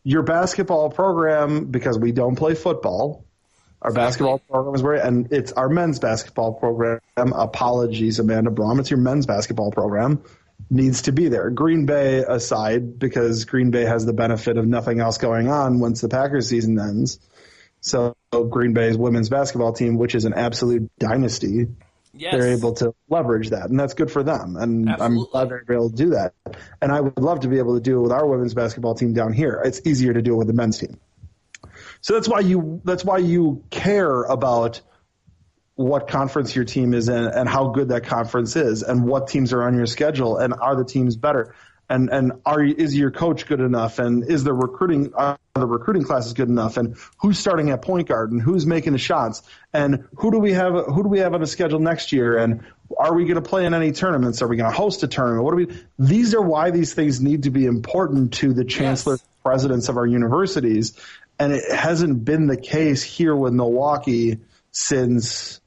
Your basketball program, because we don't play football, our basketball program is and it's our men's basketball program. Apologies, Amanda Braum. It's your men's basketball program. Needs to be there. Green Bay aside, because Green Bay has the benefit of nothing else going on once the Packers season ends. So Green Bay's women's basketball team, which is an absolute dynasty, they're able to leverage that, and that's good for them. And I'm glad they're able to do that. And I would love to be able to do it with our women's basketball team down here. It's easier to do it with the men's team. So that's why you care about what conference your team is in and how good that conference is and what teams are on your schedule and are the teams better and is your coach good enough and is the recruiting classes good enough and who's starting at point guard and who's making the shots and who do we have on the schedule next year and are we going to play in any tournaments? Are we going to host a tournament? These are why these things need to be important to the chancellors, presidents of our universities, and it hasn't been the case here with Milwaukee since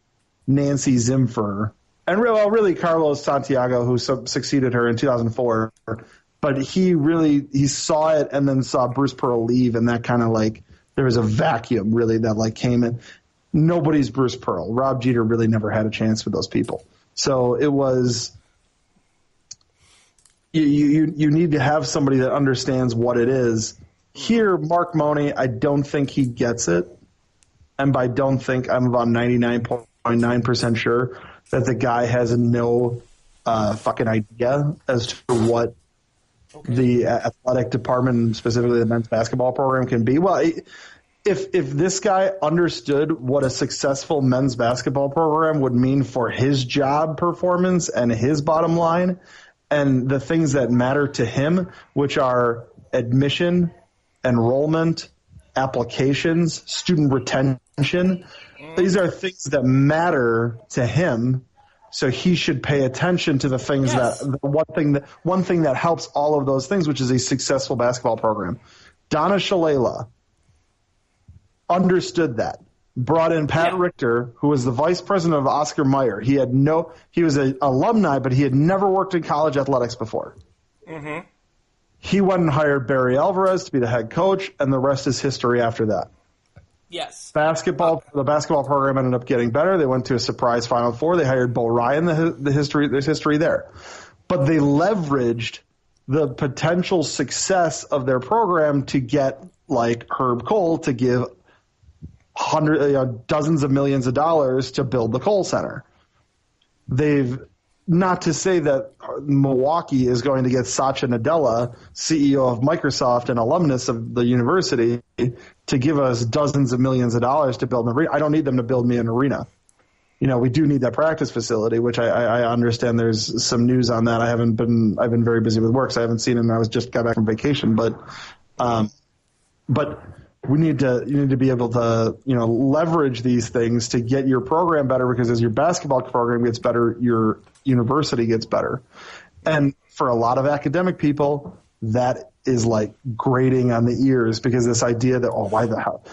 Nancy Zimfer, and really Carlos Santiago, who succeeded her in 2004. But he saw it and then saw Bruce Pearl leave, and that kind of there was a vacuum really that came in. Nobody's Bruce Pearl. Rob Jeter really never had a chance with those people. So it was you need to have somebody that understands what it is. Here, Mark Money, I don't think he gets it, and by don't think, I'm about 99.9% sure that the guy has no fucking idea as to what the athletic department, specifically the men's basketball program, can be. Well, if this guy understood what a successful men's basketball program would mean for his job performance and his bottom line and the things that matter to him, which are admission, enrollment, applications, student retention, these are things that matter to him, so he should pay attention to the things one thing that helps all of those things, which is a successful basketball program. Donna Shalala understood that. Brought in Pat Richter, who was the vice president of Oscar Mayer. He was an alumni, but he had never worked in college athletics before. Mm-hmm. He went and hired Barry Alvarez to be the head coach, and the rest is history after that. Yes. The basketball program ended up getting better. They went to a surprise Final Four. There's history there. But they leveraged the potential success of their program to get Herb Kohl to give dozens of millions of dollars to build the Kohl Center. Not to say that Milwaukee is going to get Satya Nadella, CEO of Microsoft and alumnus of the university, to give us dozens of millions of dollars to build an arena. I don't need them to build me an arena. We do need that practice facility, which I understand there's some news on that. I've been very busy with work, so I haven't seen it, and I got back from vacation. But you need to be able to leverage these things to get your program better, because as your basketball program gets better, your university gets better. And for a lot of academic people, that is like grating on the ears, because this idea that, oh, why the hell?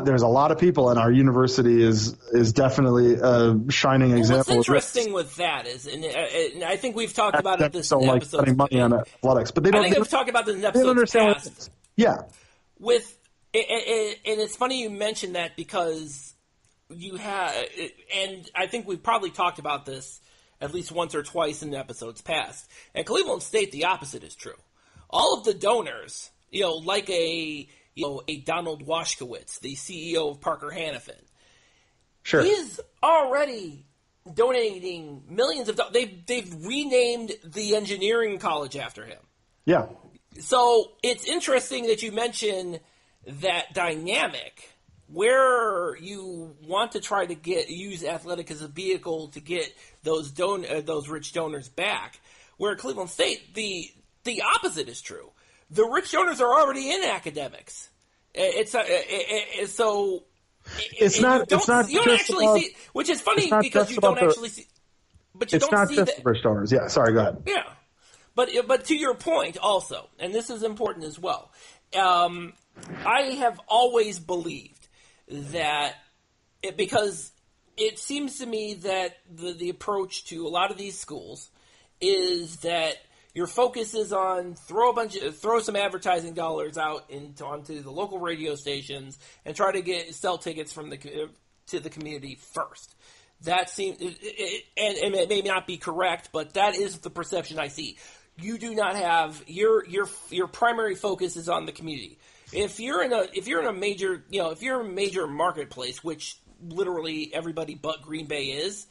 There's a lot of people, and our university is definitely a shining example. What's interesting with that is, and I think we've talked about it this don't like episode. spending money on athletics, but they don't. I think I've talked about this in They don't episodes understand what it past. is. Yeah. And it's funny you mentioned that, because you have, and I think we've probably talked about this at least once or twice in episodes past. At Cleveland State, the opposite is true. All of the donors, like a Donald Washkowitz, the CEO of Parker Hannifin, sure, he's already donating millions of dollars. They've renamed the engineering college after him. Yeah. So it's interesting that you mention that dynamic where you want to try to use athletic as a vehicle to get those rich donors back. Where at Cleveland State, the opposite is true. The rich donors are already in academics. It's not just see, which is funny because you don't actually see. But you don't see it's not just the rich donors. Yeah, sorry, go ahead. Yeah, but to your point also, and this is important as well. I have always believed that because it seems to me that the approach to a lot of these schools is that your focus is on throw some advertising dollars out onto the local radio stations and try to sell tickets to the community first. That seems, and it may not be correct, but that is the perception I see. You do not have your primary focus is on the community. If you're in a major marketplace, which literally everybody but Green Bay is,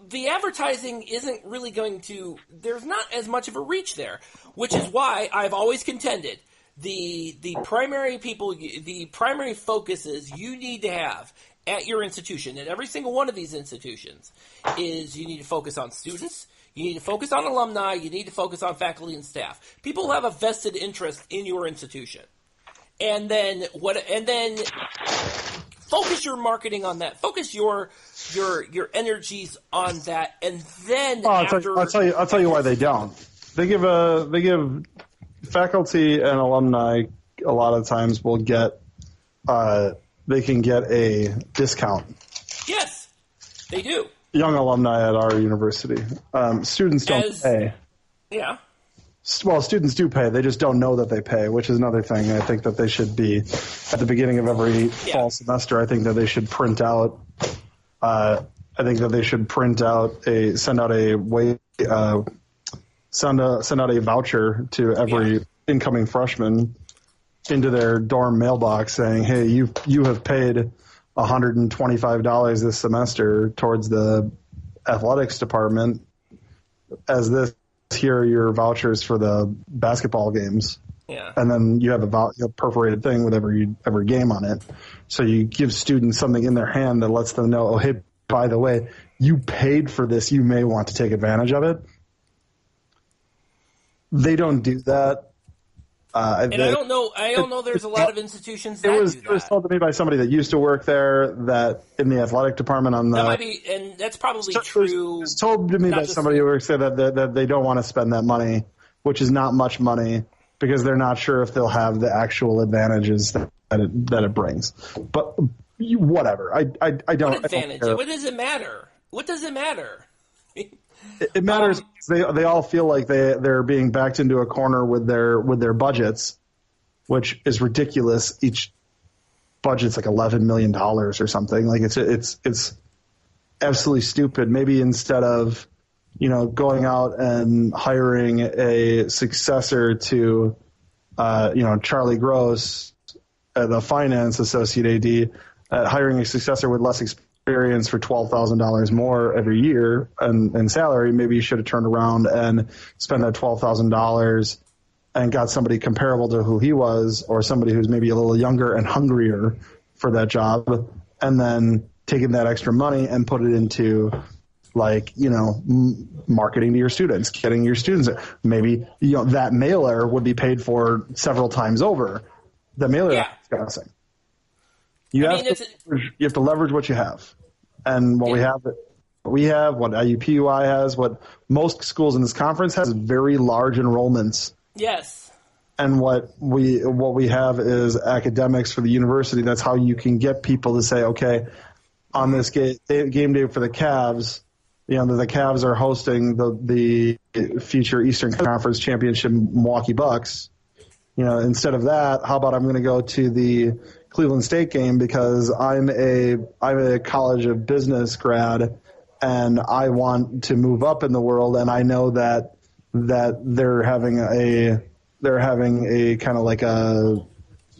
the advertising isn't really going to. There's not as much of a reach there, which is why I've always contended the primary focuses you need to have at your institution, and every single one of these institutions, is you need to focus on students. You need to focus on alumni. You need to focus on faculty and staff. People have a vested interest in your institution, and then focus your marketing on that. Focus your energies on that, and then I'll tell you why they don't. They give faculty and alumni a lot of times will get they can get a discount. Yes, they do. Young alumni at our university. Students don't pay. Yeah. Well, students do pay. They just don't know that they pay, which is another thing. I think that they should be at the beginning of every fall semester. I think that they should print out. Send out a voucher to every incoming freshman into their dorm mailbox saying, "Hey, you have paid $125 this semester towards the athletics department. As this, here are your vouchers for the basketball games." Yeah. And then you have a perforated thing with every game on it. So you give students something in their hand that lets them know, oh, hey, by the way, you paid for this. You may want to take advantage of it. They don't do that. I don't know. There's a lot of institutions that do that. It was told to me by somebody that used to work there that in the athletic department that might be, and that's probably true. It was told to me by somebody who works there that they don't want to spend that money, which is not much money, because they're not sure if they'll have the actual advantages that it brings. But whatever. I don't. What advantage? What does it matter? What does it matter? It matters. They all feel like they're being backed into a corner with their budgets, which is ridiculous. Each budget's like $11 million or something. Like it's absolutely stupid. Maybe instead of going out and hiring a successor to Charlie Gross, the finance associate AD, hiring a successor with less experience for $12,000 more every year in salary, maybe you should have turned around and spent that $12,000 and got somebody comparable to who he was, or somebody who's maybe a little younger and hungrier for that job, and then taking that extra money and put it into marketing to your students, getting your students. Maybe that mailer would be paid for several times over. The mailer is discussing. You have to leverage what you have, and we have it. we have, what IUPUI has, what most schools in this conference has, very large enrollments. Yes. And what we have is academics for the university. That's how you can get people to say, okay, on this game day for the Cavs, the Cavs are hosting the future Eastern Conference Championship Milwaukee Bucks. Instead of that, how about I'm going to go to the Cleveland State game because I'm a College of Business grad and I want to move up in the world, and I know that they're having a kind of like a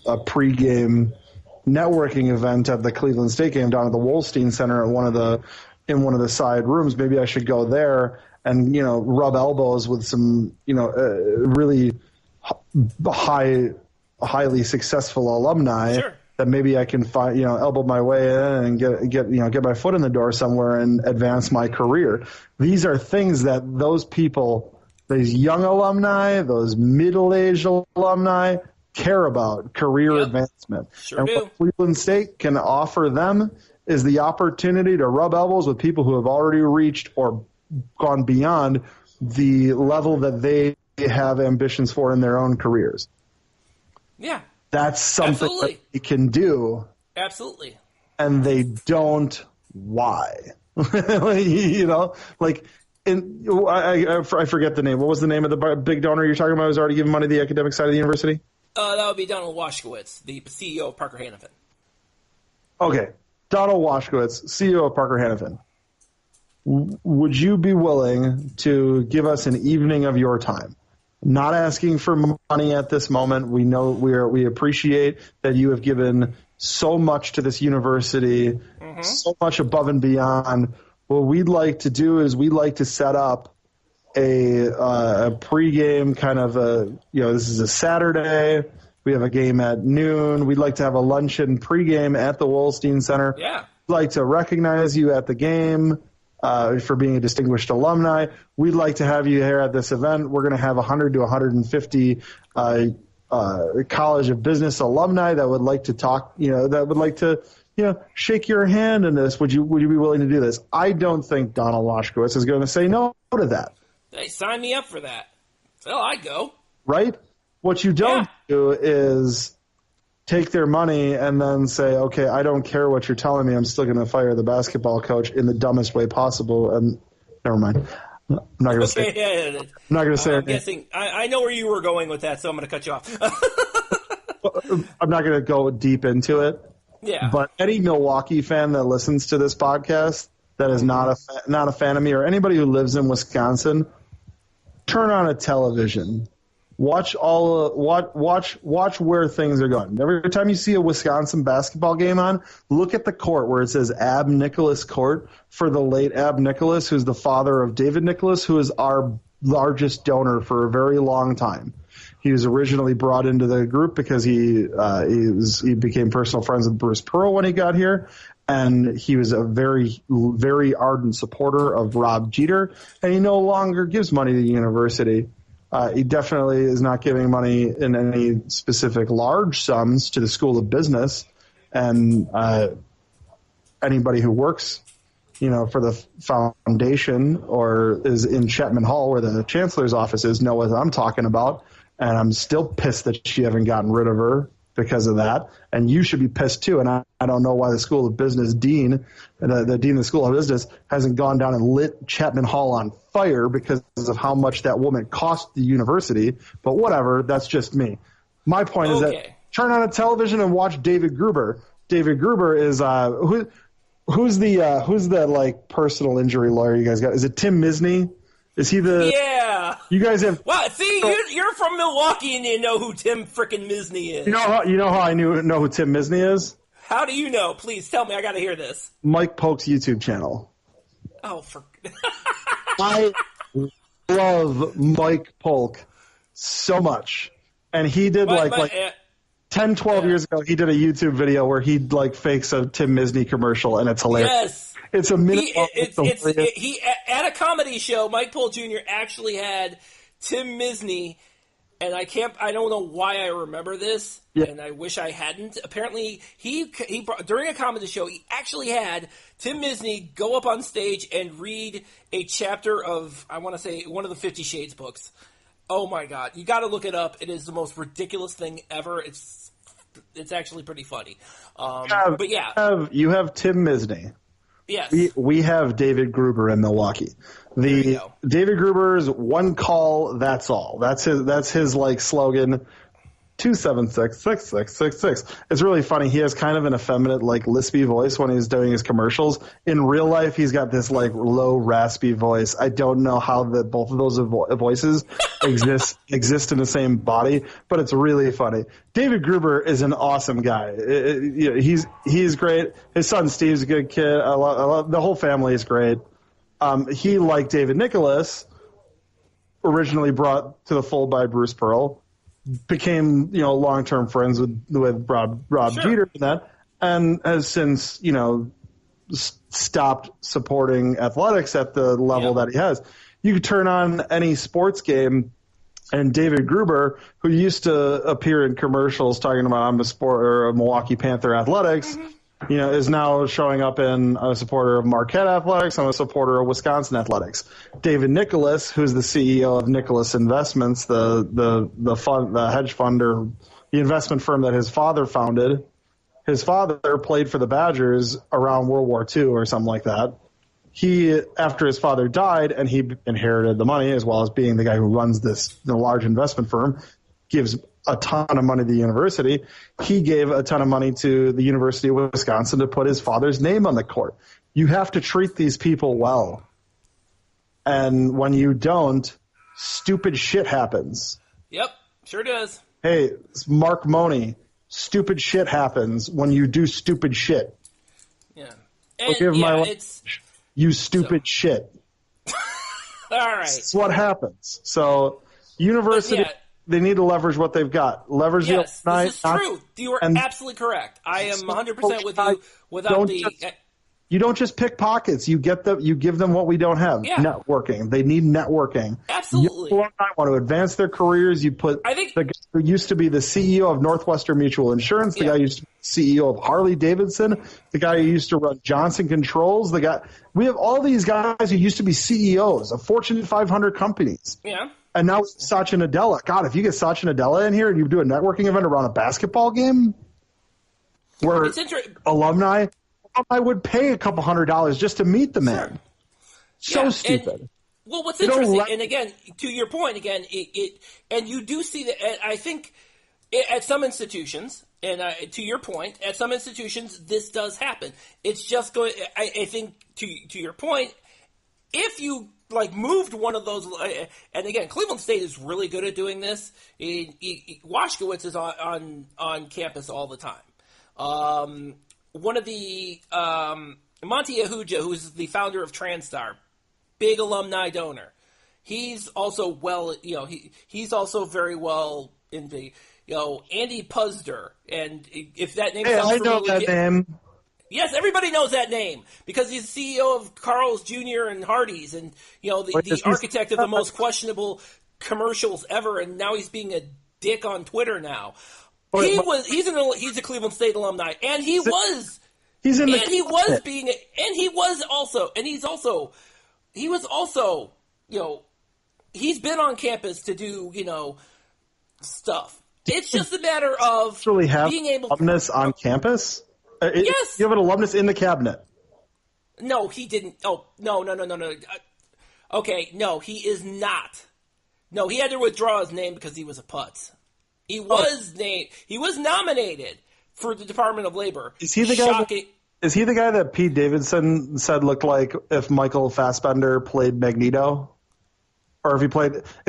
pregame networking event at the Cleveland State game down at the Wolstein Center in one of the side rooms. Maybe I should go there and rub elbows with some really highly successful alumni. Sure. That maybe I can find, elbow my way in and get my foot in the door somewhere and advance my career. These are things that those people, these young alumni, those middle-aged alumni care about, career advancement. Sure and do. what Cleveland State can offer them is the opportunity to rub elbows with people who have already reached or gone beyond the level that they have ambitions for in their own careers. Yeah. That's something Absolutely. that they can do. Absolutely. And they don't. Why? I forget the name. What was the name of the big donor you're talking about who's already giving money to the academic side of the university? That would be Donald Washkowitz, the CEO of Parker Hannafin. Okay. Donald Washkowitz, CEO of Parker Hannafin. Would you be willing to give us an evening of your time? Not asking for money at this moment. We know we appreciate that you have given so much to this university, so much above and beyond. What we'd like to do is we'd like to set up a pregame kind of this is a Saturday. We have a game at noon. We'd like to have a luncheon pregame at the Wolstein Center. Yeah. We'd like to recognize you at the game. For being a distinguished alumni. We'd like to have you here at this event. We're going to have 100 to 150 College of Business alumni that would like to talk, that would like to, shake your hand in this. Would you be willing to do this? I don't think Donald Washkowitz is going to say no to that. Hey, sign me up for that. Well, I'd go. Right? What you don't do is take their money and then say, okay, I don't care what you're telling me. I'm still going to fire the basketball coach in the dumbest way possible. And never mind. I'm not going to say. I'm not going to say. I'm guessing. I know where you were going with that, so I'm going to cut you off. I'm not going to go deep into it. Yeah. But any Milwaukee fan that listens to this podcast that is not a fan of me, or anybody who lives in Wisconsin, turn on a television. Watch where things are going. Every time you see a Wisconsin basketball game on, look at the court where it says Ab Nicholas Court for the late Ab Nicholas, who's the father of David Nicholas, who is our largest donor for a very long time. He was originally brought into the group because he became personal friends with Bruce Pearl when he got here, and he was a very, very ardent supporter of Rob Jeter, and he no longer gives money to the university. He definitely is not giving money in any specific large sums to the School of Business, and anybody who works, for the foundation or is in Chapman Hall where the chancellor's office is know what I'm talking about. And I'm still pissed that she haven't gotten rid of her because of that. And you should be pissed too. And I don't know why the School of Business dean, the dean of the School of Business, hasn't gone down and lit Chapman Hall on fire because of how much that woman cost the university. But whatever, that's just me. My point is that turn on a television and watch David Gruber. David Gruber is who's the like personal injury lawyer you guys got? Is it Tim Misney? Is he the? Yeah. You guys have. Well, see, you're from Milwaukee and you know who Tim frickin' Misney is. You know how I know who Tim Misney is? How do you know? Please tell me. I got to hear this. Mike Polk's YouTube channel. Oh, for. I love Mike Polk so much, and he did 10, 12 years ago. He did a YouTube video where he fakes a Tim Misney commercial, and it's hilarious. Yes. It's a minute. He at a comedy show, Mike Pohl Jr. actually had Tim Misney and I don't know why I remember this, Yeah. and I wish I hadn't. Apparently, he during a comedy show, he actually had Tim Misny go up on stage and read a chapter of, I want to say, one of the 50 Shades books. Oh my God, you got to look it up. It is the most ridiculous thing ever. It's actually pretty funny. But yeah, you have Tim Misny. yes, We have David Gruber in Milwaukee. David Gruber's one call, that's all. That's his like slogan. 276-6666. It's really funny. He has kind of an effeminate, like lispy voice when he's doing his commercials. In real life, he's got this like low, raspy voice. I don't know how both of those voices exist in the same body, but it's really funny. David Gruber is an awesome guy. He's great. His son Steve's a good kid. I love the whole family is great. He, like David Nicholas, originally brought to the fold by Bruce Pearl, became long-term friends with Rob Sure. Jeter and that, and has since stopped supporting athletics at the level that he has. You could turn on any sports game, and David Gruber, who used to appear in commercials talking about I'm a Milwaukee Panther athletics, is now showing up in a supporter of Marquette Athletics. I'm a supporter of Wisconsin Athletics. David Nicholas, who's the CEO of Nicholas Investments, the hedge fund or the investment firm that his father founded. His father played for the Badgers around World War II or something like that. He, after his father died and he inherited the money, as well as being the guy who runs the large investment firm, gives a ton of money to the university. He gave a ton of money to the University of Wisconsin to put his father's name on the court. You have to treat these people well. And when you don't, stupid shit happens. Yep, sure does. Hey, it's Mark Money, stupid shit happens when you do stupid shit. Yeah. And you stupid shit. All right. That's what happens. So, university... They need to leverage what they've got. Leverage the alumni. This is true. You are absolutely correct. I am 100% with you. You don't just pick pockets. You give them what we don't have. Yeah. Networking. They need networking. Absolutely. Young alumni want to advance their careers. You put the guy who used to be the CEO of Northwestern Mutual Insurance, the guy who used to be the CEO of Harley Davidson, the guy who used to run Johnson Controls. We have all these guys who used to be CEOs of Fortune 500 companies. Yeah. And now Satya Nadella. God, if you get Satya Nadella in here and you do a networking event around a basketball game where alumni would pay a couple $100 just to meet the man. So stupid. What's interesting, and again, to your point, and you do see that, and I think at some institutions, and to your point, at some institutions, this does happen. It's just going, I think, to your point, if you moved one of those, and again, Cleveland State is really good at doing this. Washkowitz is on campus all the time. One of the Monty Ahuja, who's the founder of TransStar, big alumni donor. He's also he's also very well in the Andy Puzder, and if that name sounds familiar, I know that name. Yes, everybody knows that name because he's CEO of Carl's Jr. and Hardee's, and the architect of the most questionable commercials ever, and now he's being a dick on Twitter now. He's a Cleveland State alumni, and he was he's been on campus to do stuff. It's just a matter of being able to alumnus on campus. Yes. You have an alumnus in the cabinet. No, he didn't. Oh, no. Okay, no, he is not. No, he had to withdraw his name because he was a putz. He was named. He was nominated for the Department of Labor. Is he the guy? Is he the guy that Pete Davidson said looked like if Michael Fassbender played Magneto, or if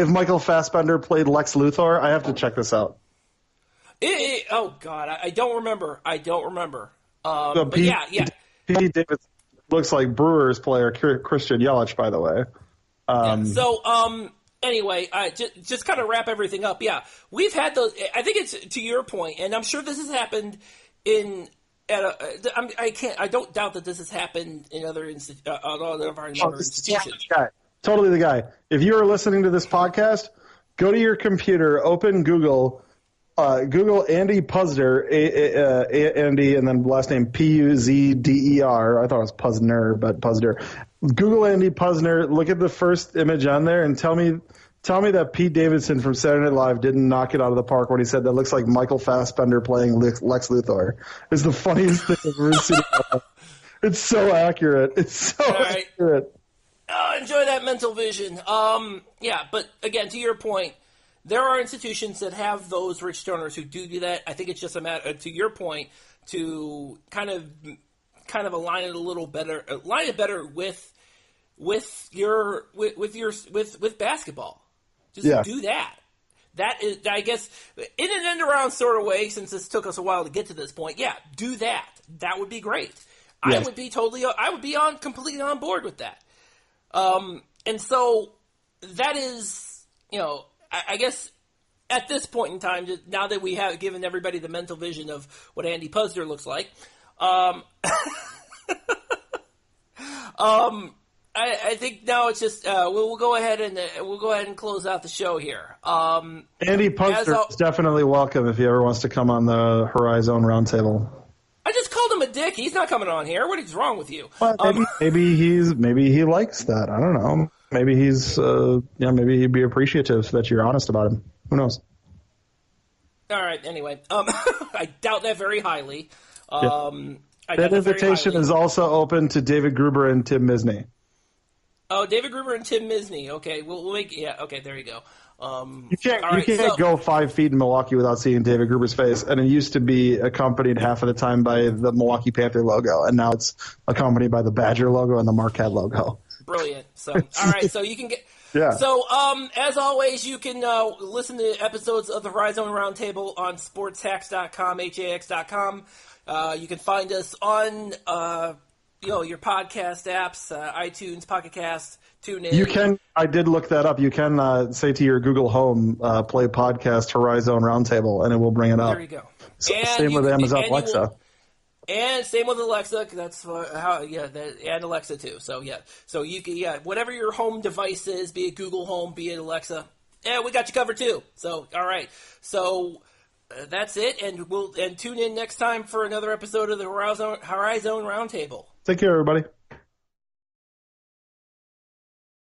Michael Fassbender played Lex Luthor? I have to check this out. Oh God, I don't remember. Pete Davidson looks like Brewers player Christian Yelich, by the way. Anyway, just kind of wrap everything up. Yeah, we've had those. I think it's to your point, and I'm sure this has happened I don't doubt that this has happened in other institutions. Totally the guy. If you are listening to this podcast, Go to your computer, open Google, Google Andy Puzder, Andy, and then last name Puzder. I thought it was Puzner, but Puzder. Google Andy Puzner. Look at the first image on there, and tell me that Pete Davidson from Saturday Night Live didn't knock it out of the park when he said that looks like Michael Fassbender playing Lex Luthor. It's the funniest thing I've ever seen. It's so accurate. It's so accurate. Enjoy that mental vision. Yeah, but again, to your point, there are institutions that have those rich donors who do that. I think it's just a matter, to your point, to kind of align it a little better, with basketball. Just do that. That is, I guess, in an end around sort of way, since this took us a while to get to this point. Yeah, do that. That would be great. Yes. I would be completely on board with that. And so that is, I guess at this point in time, now that we have given everybody the mental vision of what Andy Puzder looks like, I think now it's just we'll go ahead and close out the show here. Andy Puzder is definitely welcome if he ever wants to come on the HoriZone Roundtable. I just called him a dick. He's not coming on here. What is wrong with you? Well, maybe he likes that. I don't know. Maybe he's maybe he'd be appreciative that you're honest about him. Who knows? All right. Anyway, I doubt that very highly. That invitation is also open to David Gruber and Tim Misney. Oh, David Gruber and Tim Misney. Okay, we'll make okay. There you go. You can't go 5 feet in Milwaukee without seeing David Gruber's face, and it used to be accompanied half of the time by the Milwaukee Panther logo, and now it's accompanied by the Badger logo and the Marquette logo. Brilliant. So, all right, so you can get. Yeah. So, as always, you can listen to episodes of the HoriZone Roundtable on sportshacks.com, hax.com. You can find us on your podcast apps, iTunes, Pocket Cast, TuneIn. You can. I did look that up. You can say to your Google Home, play podcast HoriZone Roundtable, and it will bring it up. There you go. Same with Amazon Alexa. And same with Alexa. That's and Alexa too. So you can whatever your home device is, be it Google Home, be it Alexa, we got you covered too. So all right. So that's it, and tune in next time for another episode of the HoriZone Roundtable. Take care, everybody.